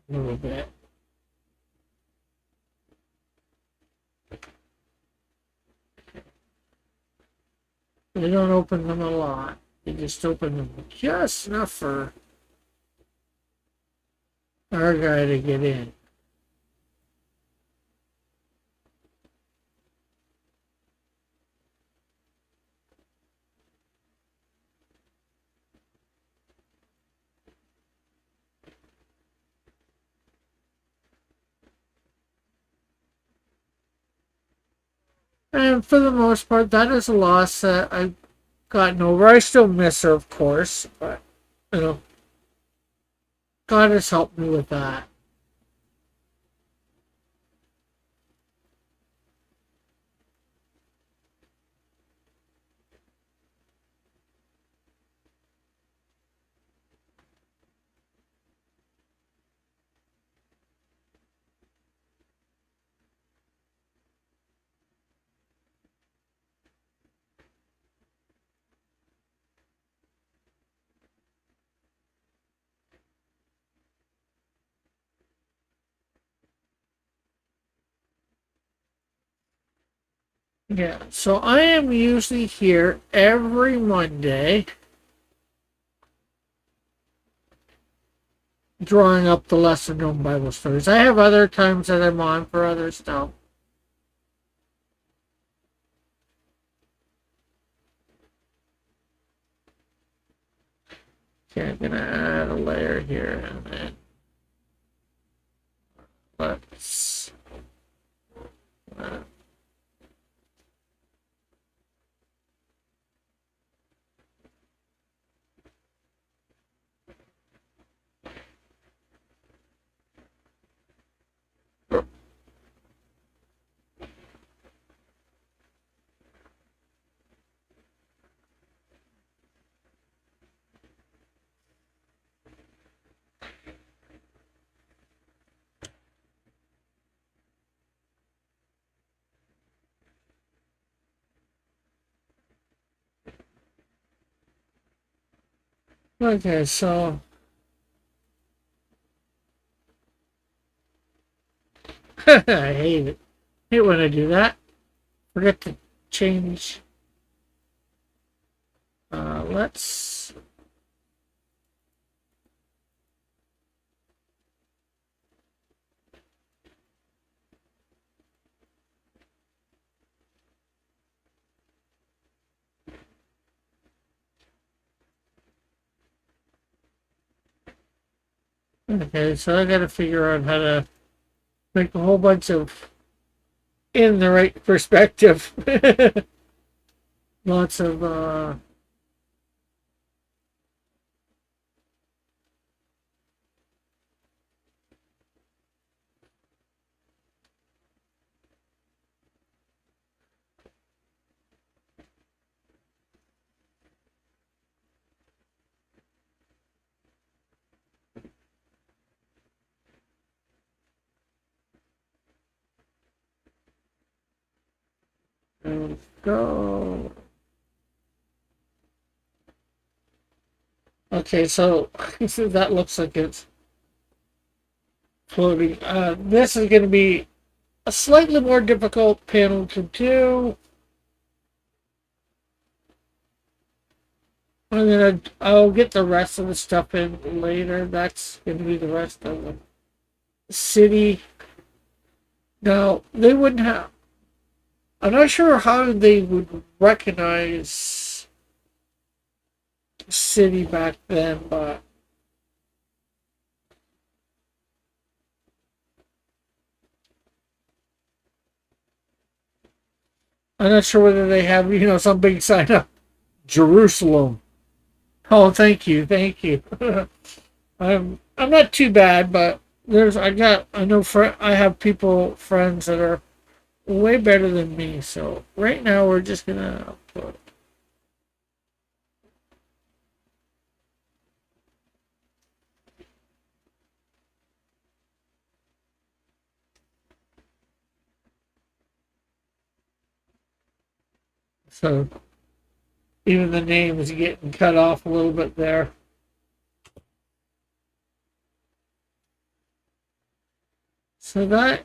a little bit. They don't open them a lot. They just open them just enough for our guy to get in. And for the most part, that is a loss that I've gotten over. I still miss her, of course, but, you know, God has helped me with that. Yeah, so I am usually here every Monday drawing up the lesser known Bible stories. I have other times that I'm on for other stuff. Okay, I'm gonna add a layer here and then let's uh, okay, so I hate it. Hate when I do that. Forget to change. Let's. Okay, so I gotta figure out how to make a whole bunch of in the right perspective. Lots of go. Okay, so that looks like it's floating. This is going to be a slightly more difficult panel to do. I'll get the rest of the stuff in later. That's gonna be the rest of the city. Now they wouldn't have. I'm not sure how they would recognize city back then, but I'm not sure whether they have some big sign up Jerusalem. Oh, thank you, thank you. I'm not too bad, but I have people friends that are way better than me. So right now we're just gonna put. So even the name is getting cut off a little bit there. So that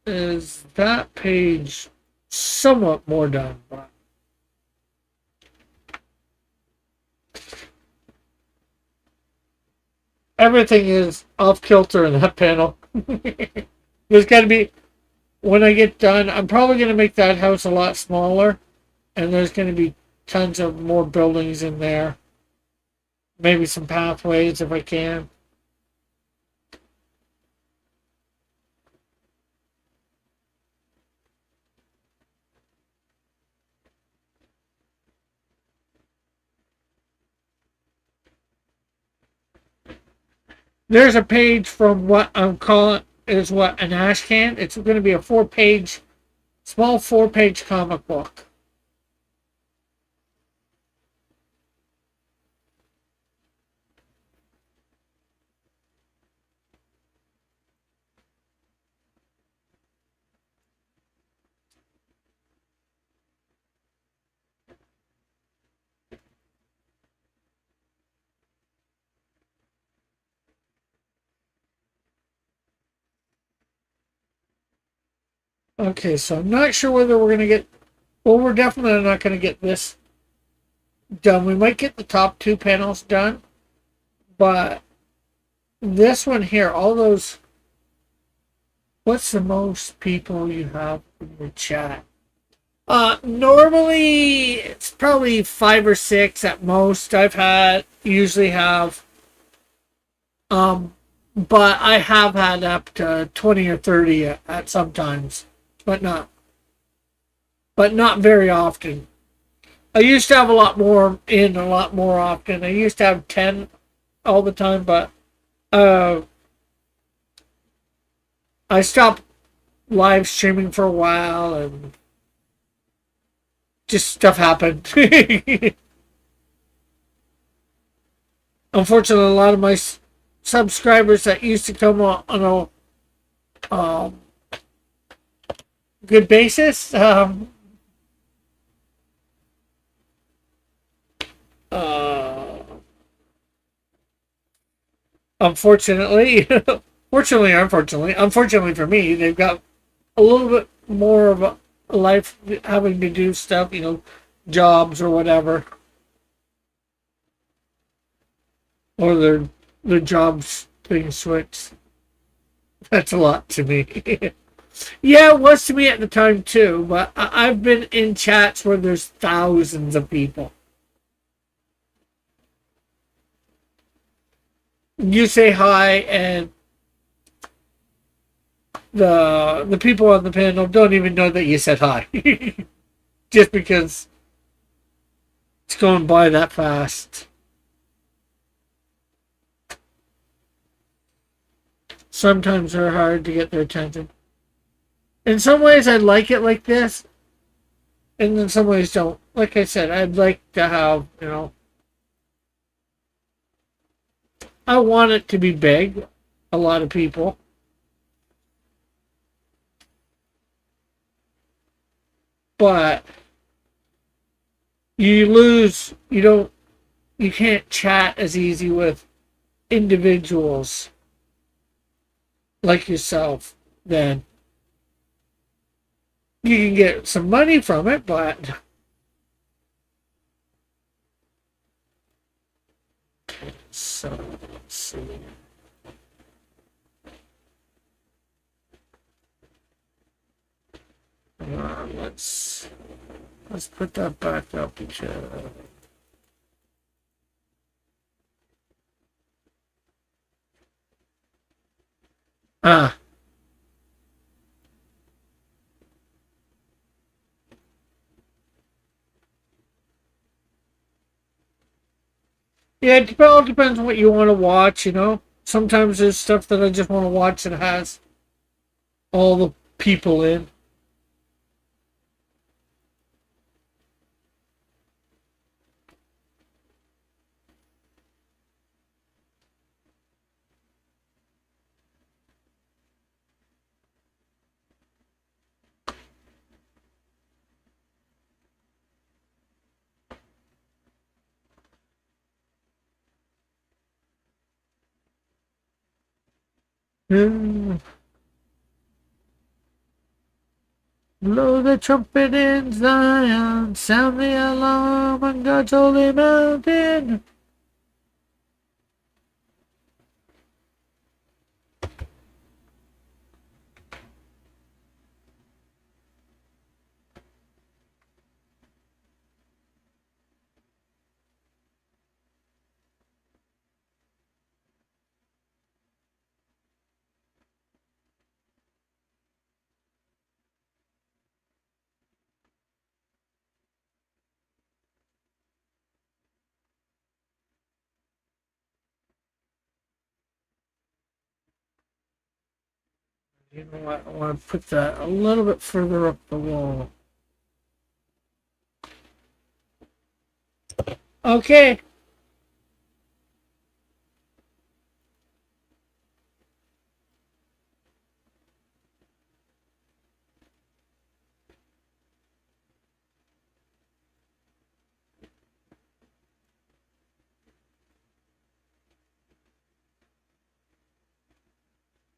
is that page somewhat more done, but everything is off kilter in that panel. There's got to be, when I get done, I'm probably going to make that house a lot smaller, and there's going to be tons of more buildings in there. Maybe some pathways if I can. There's a page from what I'm calling is what an ash can. It's going to be a small 4-page comic book. Okay, so I'm not sure whether we're gonna get. Well, we're definitely not gonna get this done. We might get the top two panels done, but this one here, all those. What's the most people you have in the chat? Normally it's probably 5 or 6 at most. Usually have, um, but I have had up to 20 or 30 at sometimes, but not very often. I used to have a lot more in a lot more often. I used to have 10 all the time, but uh, I stopped live streaming for a while and just stuff happened. Unfortunately, a lot of my subscribers that used to come on a good basis, uh, unfortunately, fortunately, unfortunately for me, they've got a little bit more of a life having to do stuff, jobs or whatever, or their jobs being switched. That's a lot to me. Yeah, it was to me at the time too, but I've been in chats where there's thousands of people. You say hi, and the people on the panel don't even know that you said hi, just because it's going by that fast. Sometimes they're hard to get their attention. In some ways, I like it like this, and in some ways, don't. Like I said, I'd like to have, I want it to be big, a lot of people, but you don't, you can't chat as easy with individuals like yourself. Then you can get some money from it, but so let's see. Let's put that back up. Ah, yeah. It all depends on what you want to watch. Sometimes there's stuff that I just want to watch that has all the people in. Hmm. Blow the trumpet in Zion, sound the alarm on God's holy mountain. You know what? I want to put that a little bit further up the wall. Okay.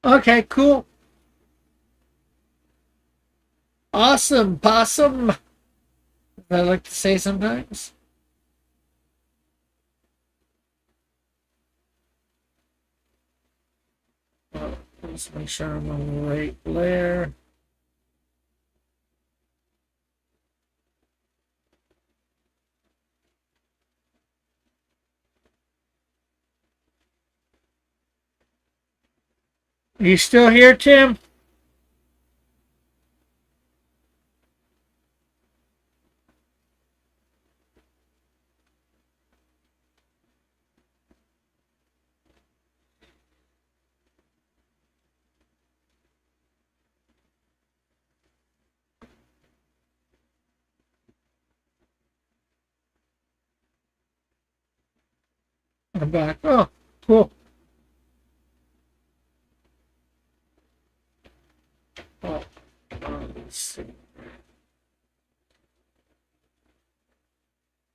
Okay, cool. Awesome possum, as I like to say sometimes. Let's make sure I'm on the right layer. Are you still here, Tim? I'm back. Oh, cool. Oh, let's see.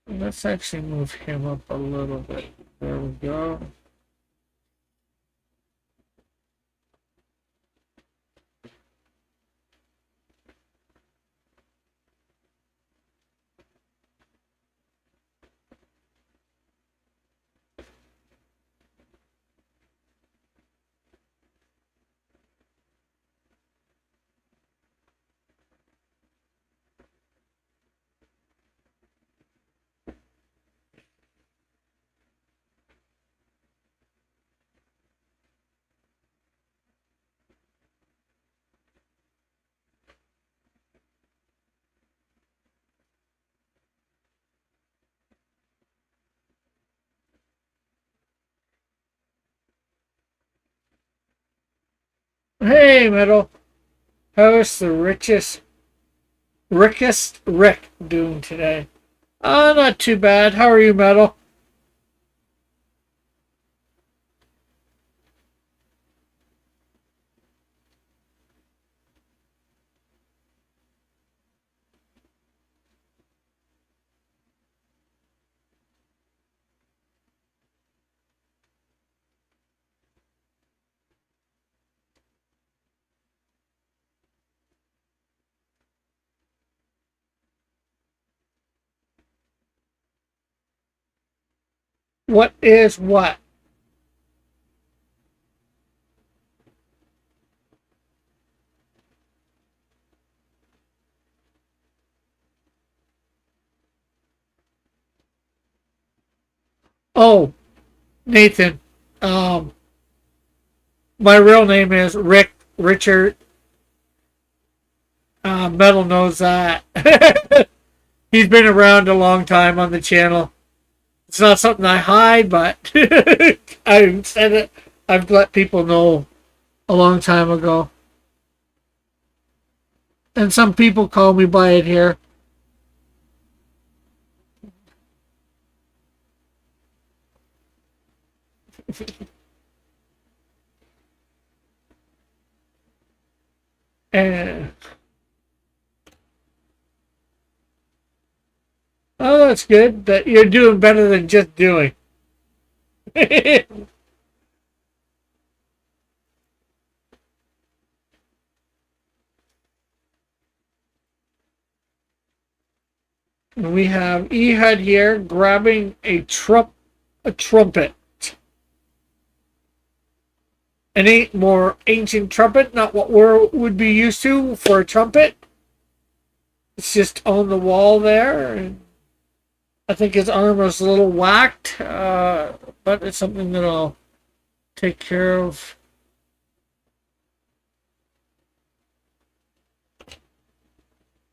Let's actually move him up a little bit. There we go. Hey, Metal. How is the rickest Rick doing today? Not too bad. How are you, Metal? What is what? Oh, Nathan. Um, my real name is Rick Richard. Metal knows that. He's been around a long time on the channel. It's not something I hide, but I've said it. I've let people know a long time ago. And some people call me by it here. And oh, that's good. That you're doing better than just doing. We have Ehud here grabbing a trumpet. An more ancient trumpet, not what we would be used to for a trumpet. It's just on the wall there. And I think his arm was a little whacked, but it's something that I'll take care of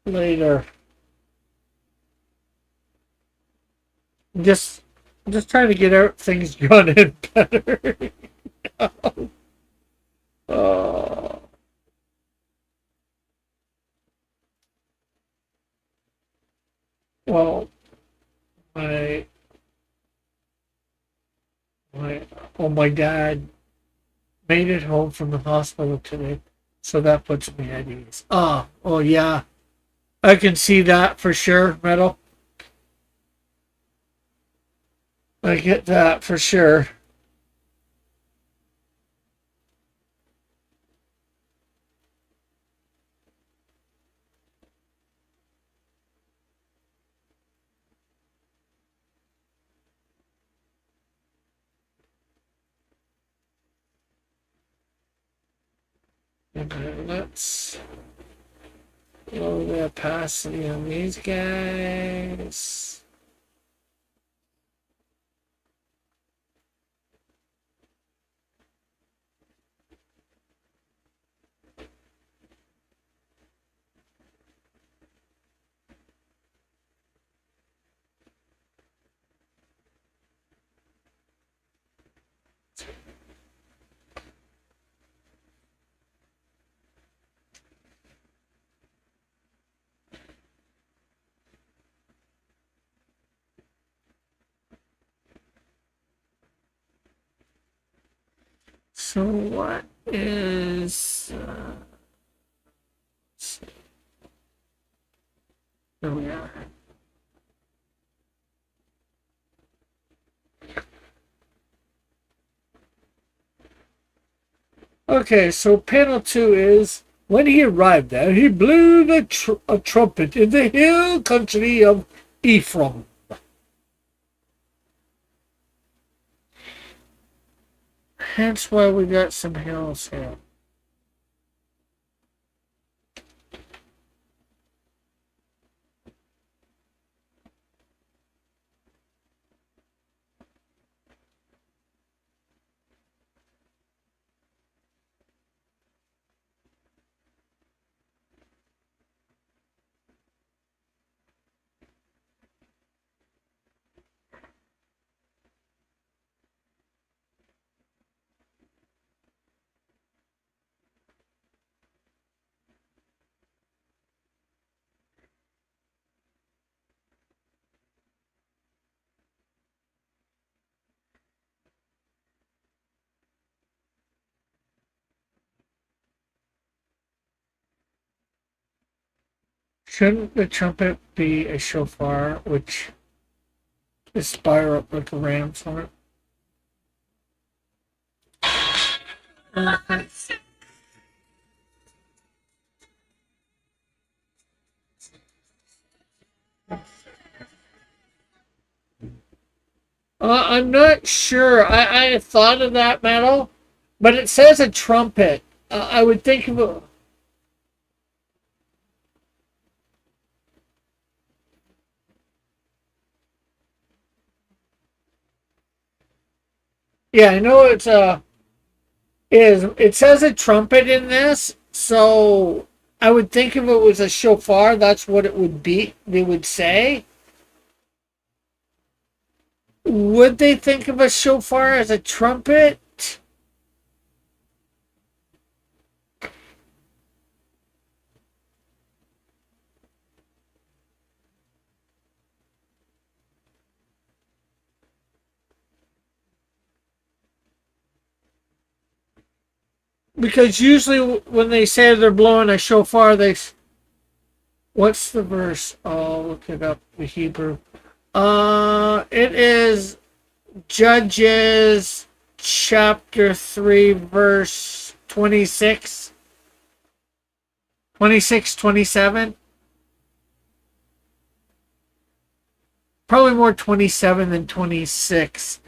later. Just, just trying to get out things done in better. Oh, well, my my my dad made it home from the hospital today, so that puts me at ease. Oh yeah, I can see that for sure, Metal. I get that for sure. And then let's lower the opacity on these guys. So what is... here we are. Okay, so panel 2 is, when he arrived there, he blew a trumpet in the hill country of Ephraim. Hence why we got some hills here. Shouldn't the trumpet be a shofar, which is spire up like a ram's horn? I'm not sure. I thought of that metal, but it says a trumpet. I would think of a... Yeah, I know it's it says a trumpet in this, so I would think if it was a shofar, that's what it would be. They would say. Would they think of a shofar as a trumpet? Because usually when they say they're blowing a shofar, what's the verse? I'll look it up, the Hebrew. It is Judges chapter 3, verse 26. 26, 27. Probably more 27 than 26.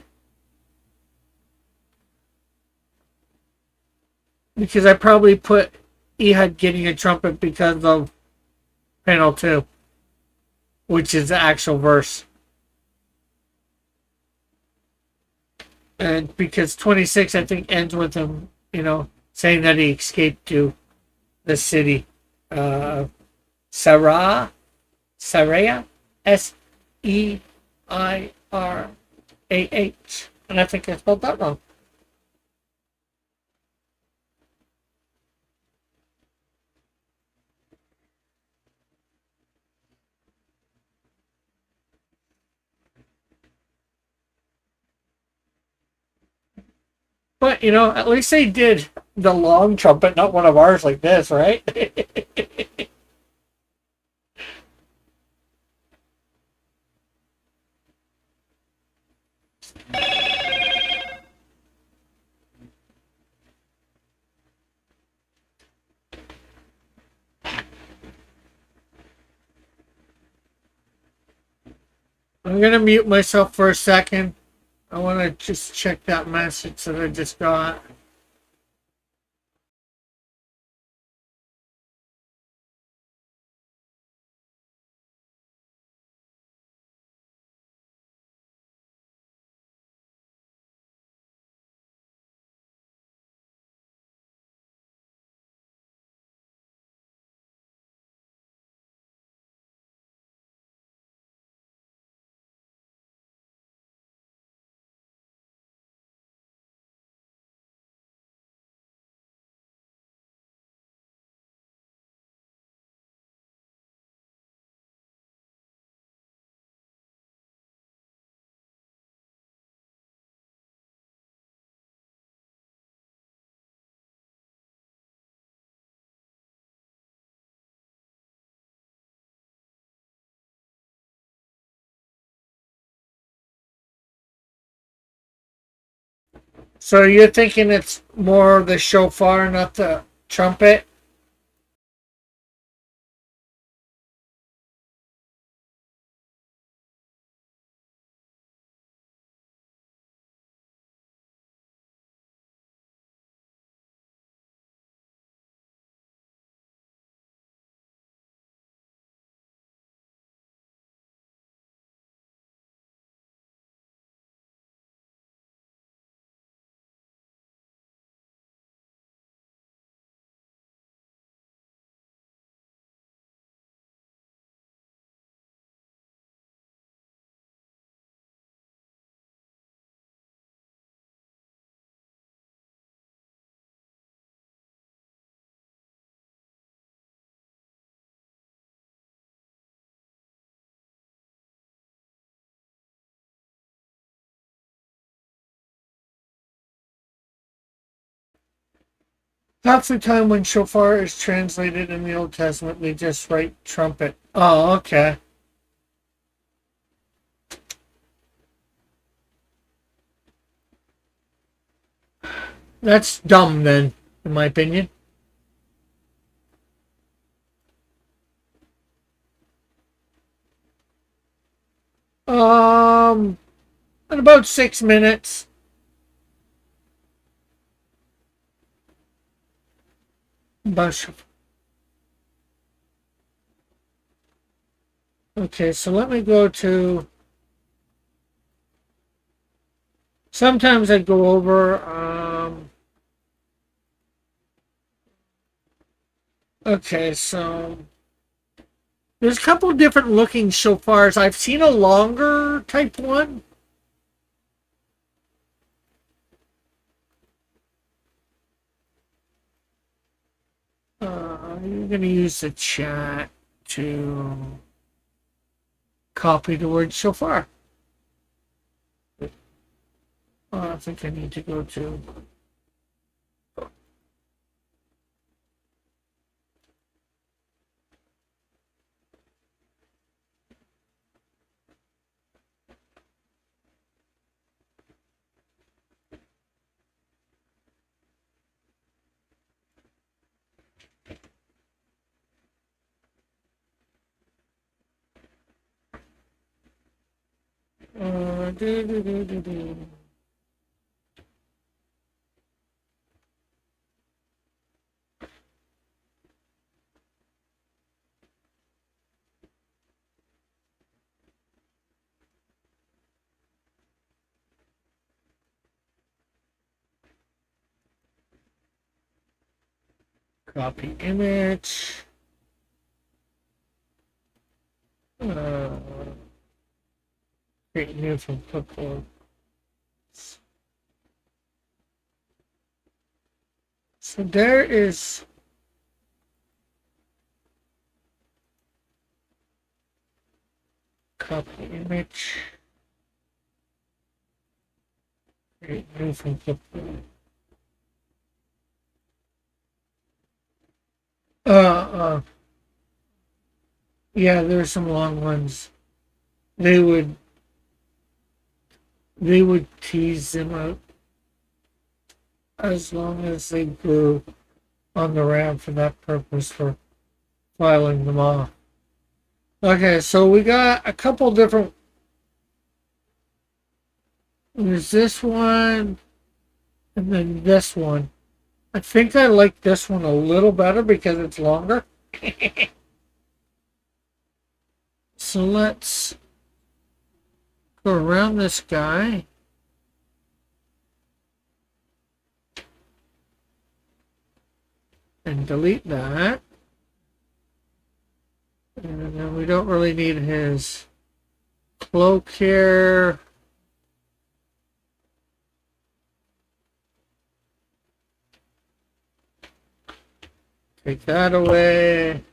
Because I probably put Ehud getting a trumpet because of panel 2, which is the actual verse. And because 26, I think, ends with him, saying that he escaped to the city. Sarah? Seirah? And I think I spelled that wrong. But, at least they did the long trumpet, not one of ours like this, right? I'm going to mute myself for a second. I want to just check that message that I just got. So you're thinking it's more the shofar, not the trumpet? Half the time when shofar is translated in the Old Testament, they just write trumpet. Oh, okay. That's dumb then, in my opinion. Um, in about 6 minutes. Okay, so let me go to. Sometimes I go over. Okay, so there's a couple different looking shofars. I've seen a longer type one. You're going to use the chat to copy the word shofar. I think I need to go to. Do, do, do, do, do. Copy image. Create new from clipboard. So there is. Copy image. Create new from clipboard. Uh, yeah, there's some long ones. They would they would tease them out as long as they grew on the RAM for that purpose for filing them off. Okay, so we got a couple different. There's this one, and then this one. I think I like this one a little better because it's longer. So let's go around this guy. And delete that. And then we don't really need his cloak here. Take that away.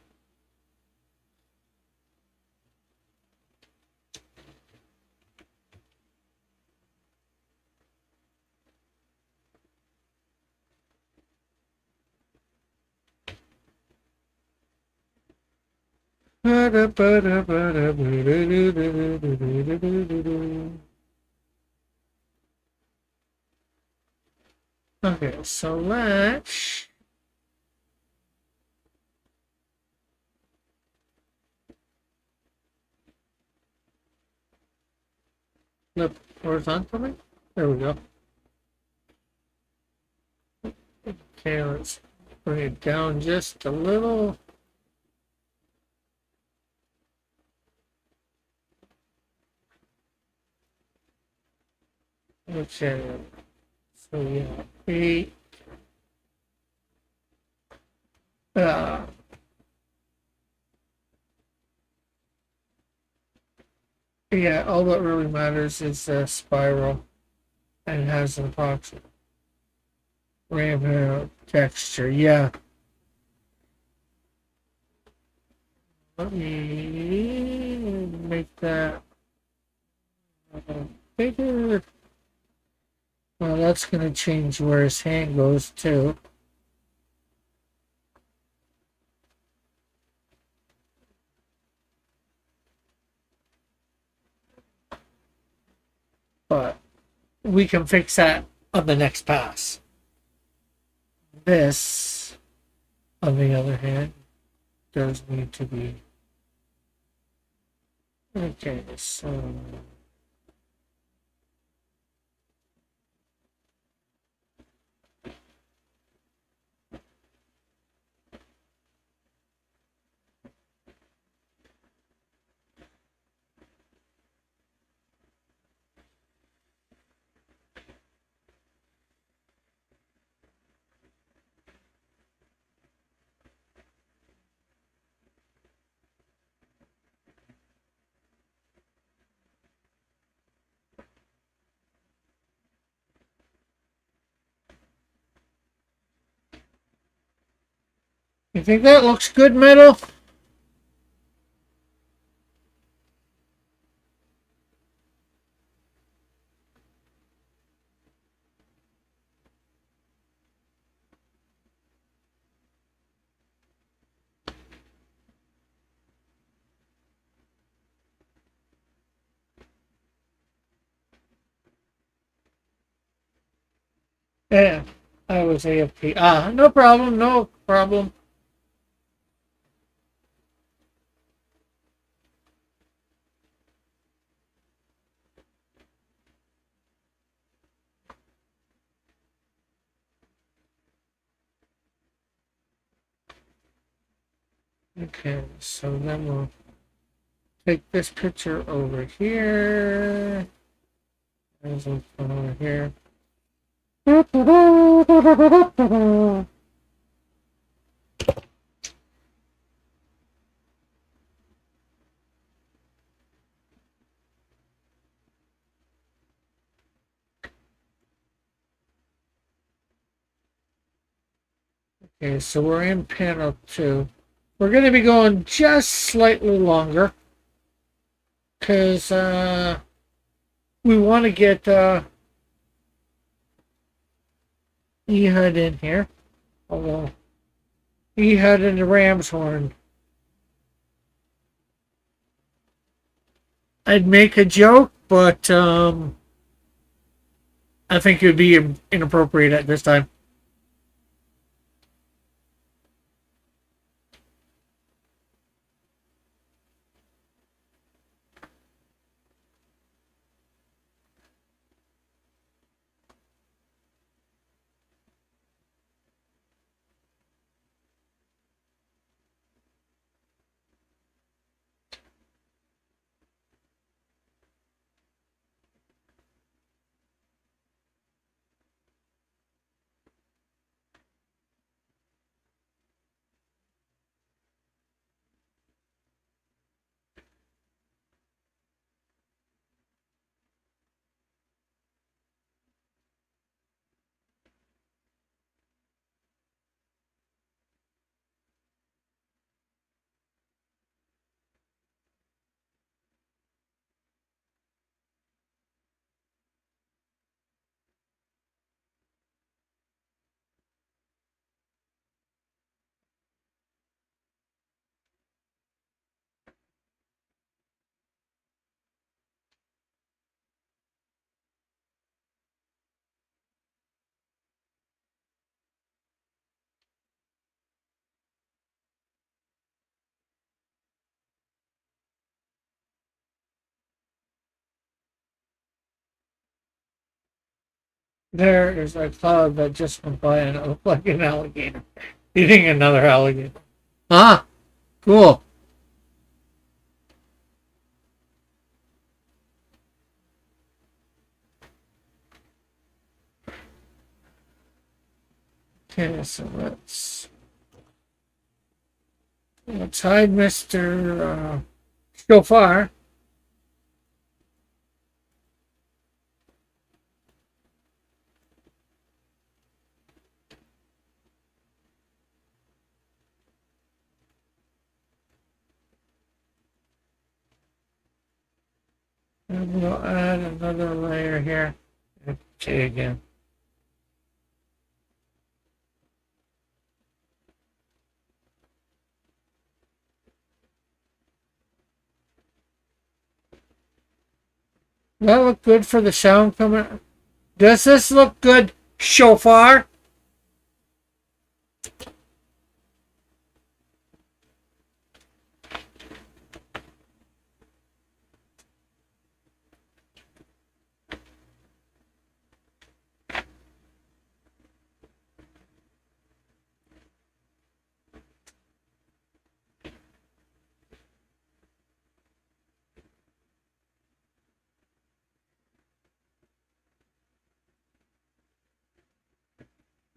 Okay, so let's flip horizontally. There we go. Okay, let's bring it down just a little. Okay, so yeah, 8. Uh, yeah, all that really matters is the spiral and has an approximate RAM texture. Yeah, let me make that bigger. Well, that's going to change where his hand goes too. But we can fix that on the next pass. This, on the other hand, does need to be. Okay, so. You think that looks good, Meadow? Yeah, I was AFK. Ah, no problem, no problem. Okay, so then we'll take this picture over here. There's one over here. Okay, so we're in panel 2. We're going to be going just slightly longer because we want to get Ehud in here. Although Ehud and the Ram's horn. I'd make a joke, but I think it would be inappropriate at this time. There is a cloud that just went by and it looked like an alligator eating another alligator. Ah, cool. Okay, so let's hide Mr. Shofar. And we'll add another layer here. Okay, again. Does that look good for the sound coming? Does this look good, Shofar?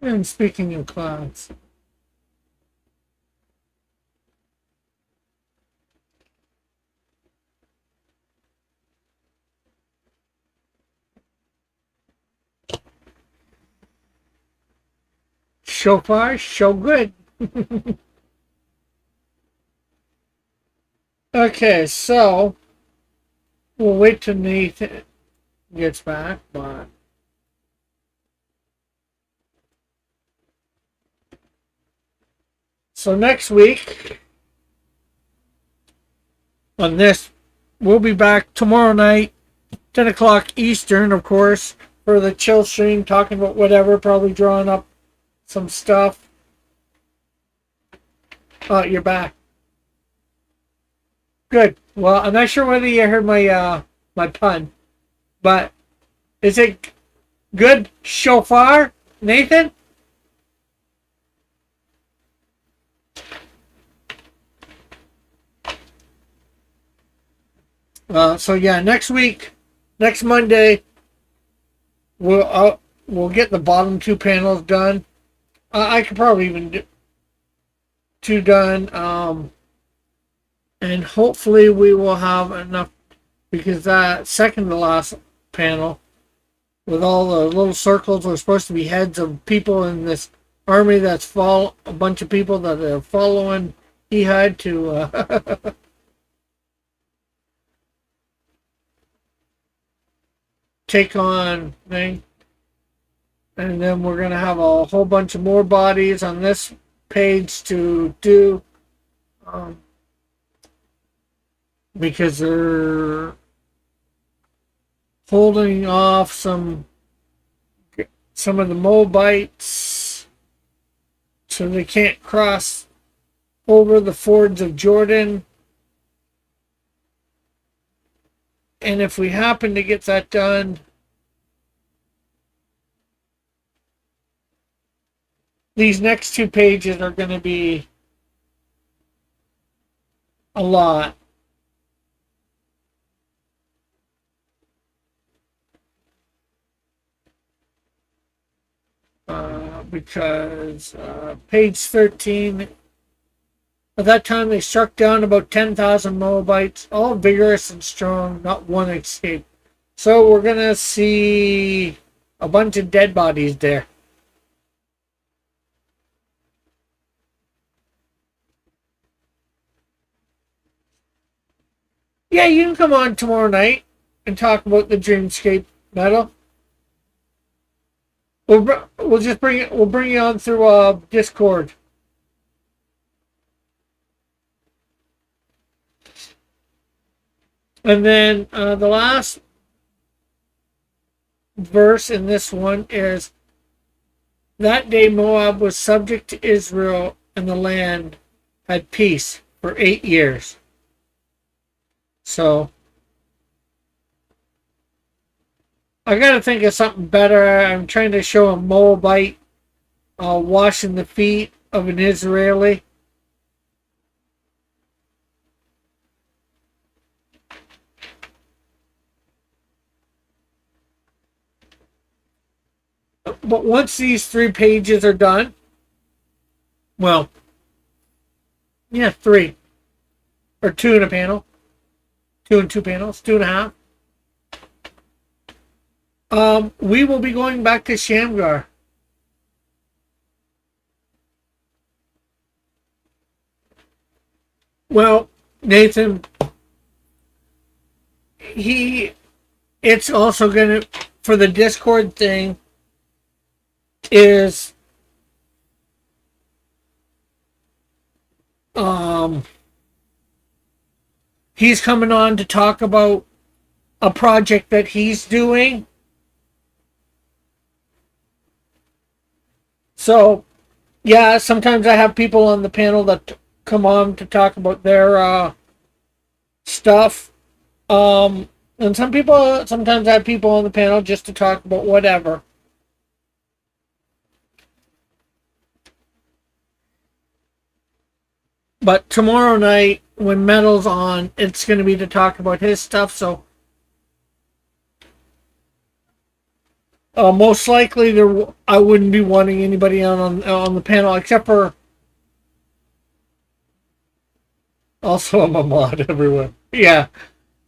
And speaking of clouds, Shofar, so good. Okay, so we'll wait till Nathan gets back, but so next week on this, we'll be back tomorrow night, 10 o'clock Eastern, of course, for the chill stream, talking about whatever, probably drawing up some stuff. Oh, you're back. Good. Well, I'm not sure whether you heard my pun, but is it good Shofar, Nathan? So yeah, next week, next Monday, we'll get the bottom two panels done. I could probably even do two done, and hopefully we will have enough, because that second to last panel with all the little circles are supposed to be heads of people in this army that's a bunch of people that are following Ehud to take on thing. And then we're going to have a whole bunch of more bodies on this page to do, because they're holding off some of the Moabites so they can't cross over the fords of Jordan. And if we happen to get that done, these next two pages are going to be a lot. Because page 13, at that time they struck down about 10,000 Moabites, all vigorous and strong, not one escaped. So we're going to see a bunch of dead bodies there. Yeah, you can come on tomorrow night and talk about the Dreamscape medal. We'll just bring it. We'll bring you on through Discord. And then the last verse in this one is, that day Moab was subject to Israel, and the land had peace for 8 years. So I gotta think of something better. I'm trying to show a Moabite washing the feet of an Israeli. But once these 3 pages are done, well, yeah, three or two in a panel, two and two panels, two and a half. We will be going back to Shamgar. Well, Nathan, he, it's also gonna, for the Discord thing, is, um, he's coming on to talk about a project that he's doing. So, yeah, sometimes I have people on the panel that come on to talk about their stuff. And some people, sometimes I have people on the panel just to talk about whatever. But tomorrow night, when Metal's on, it's going to be to talk about his stuff. So most likely, I wouldn't be wanting anybody on the panel except for. Also, I'm a mod everywhere. Yeah.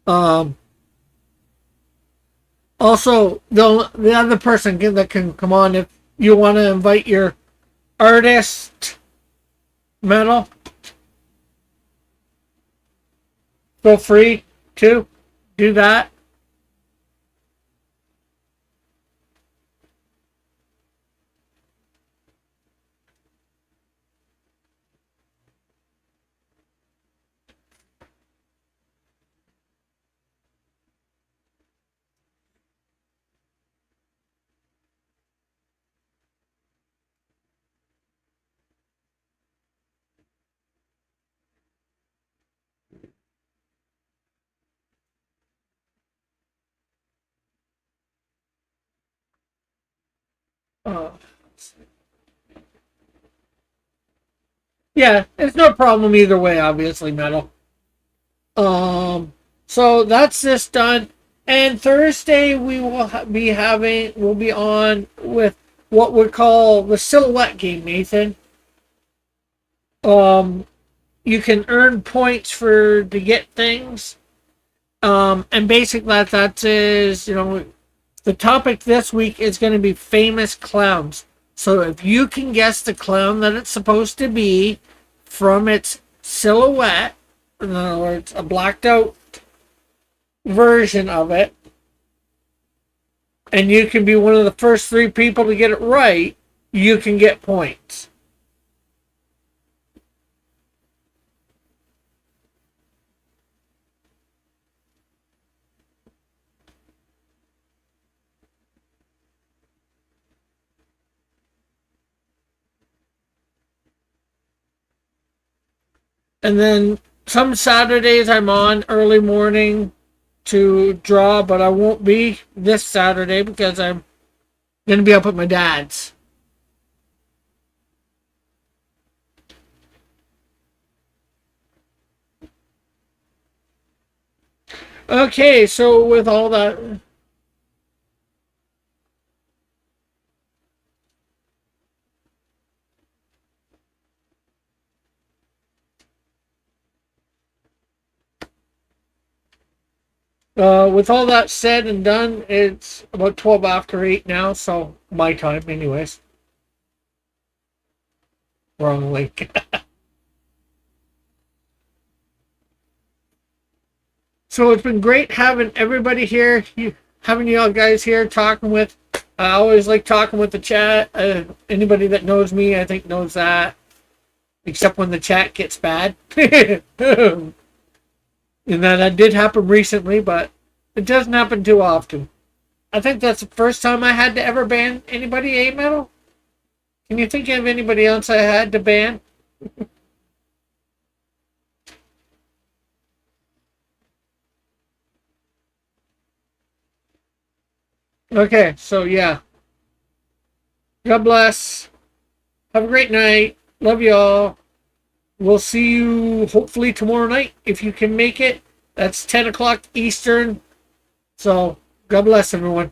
Um, Also, the other person that can come on, if you want to invite your artist, Metal, feel free to do that. Uh, yeah, it's no problem either way. Obviously, Metal. Um, so that's this done. And Thursday we will be having, we'll be on with what we call the silhouette game, Nathan. Um, you can earn points to get things. And basically that is, the topic this week is going to be famous clowns. So if you can guess the clown that it's supposed to be from its silhouette, in other words, a blacked out version of it, and you can be one of the first 3 people to get it right, you can get points. And then some Saturdays I'm on early morning to draw, but I won't be this Saturday because I'm going to be up at my dad's. Okay, so with all that, said and done, it's about 12 after 8 now, so my time, anyways. Wrong link. So it's been great having everybody here, having you all guys here talking with. I always like talking with the chat. Anybody that knows me, I think, knows that. Except when the chat gets bad. And that did happen recently, but it doesn't happen too often. I think that's the first time I had to ever ban anybody, Metal? Can you think of anybody else I had to ban? Okay, so yeah. God bless. Have a great night. Love y'all. We'll see you hopefully tomorrow night if you can make it. That's 10 o'clock Eastern. So, God bless everyone.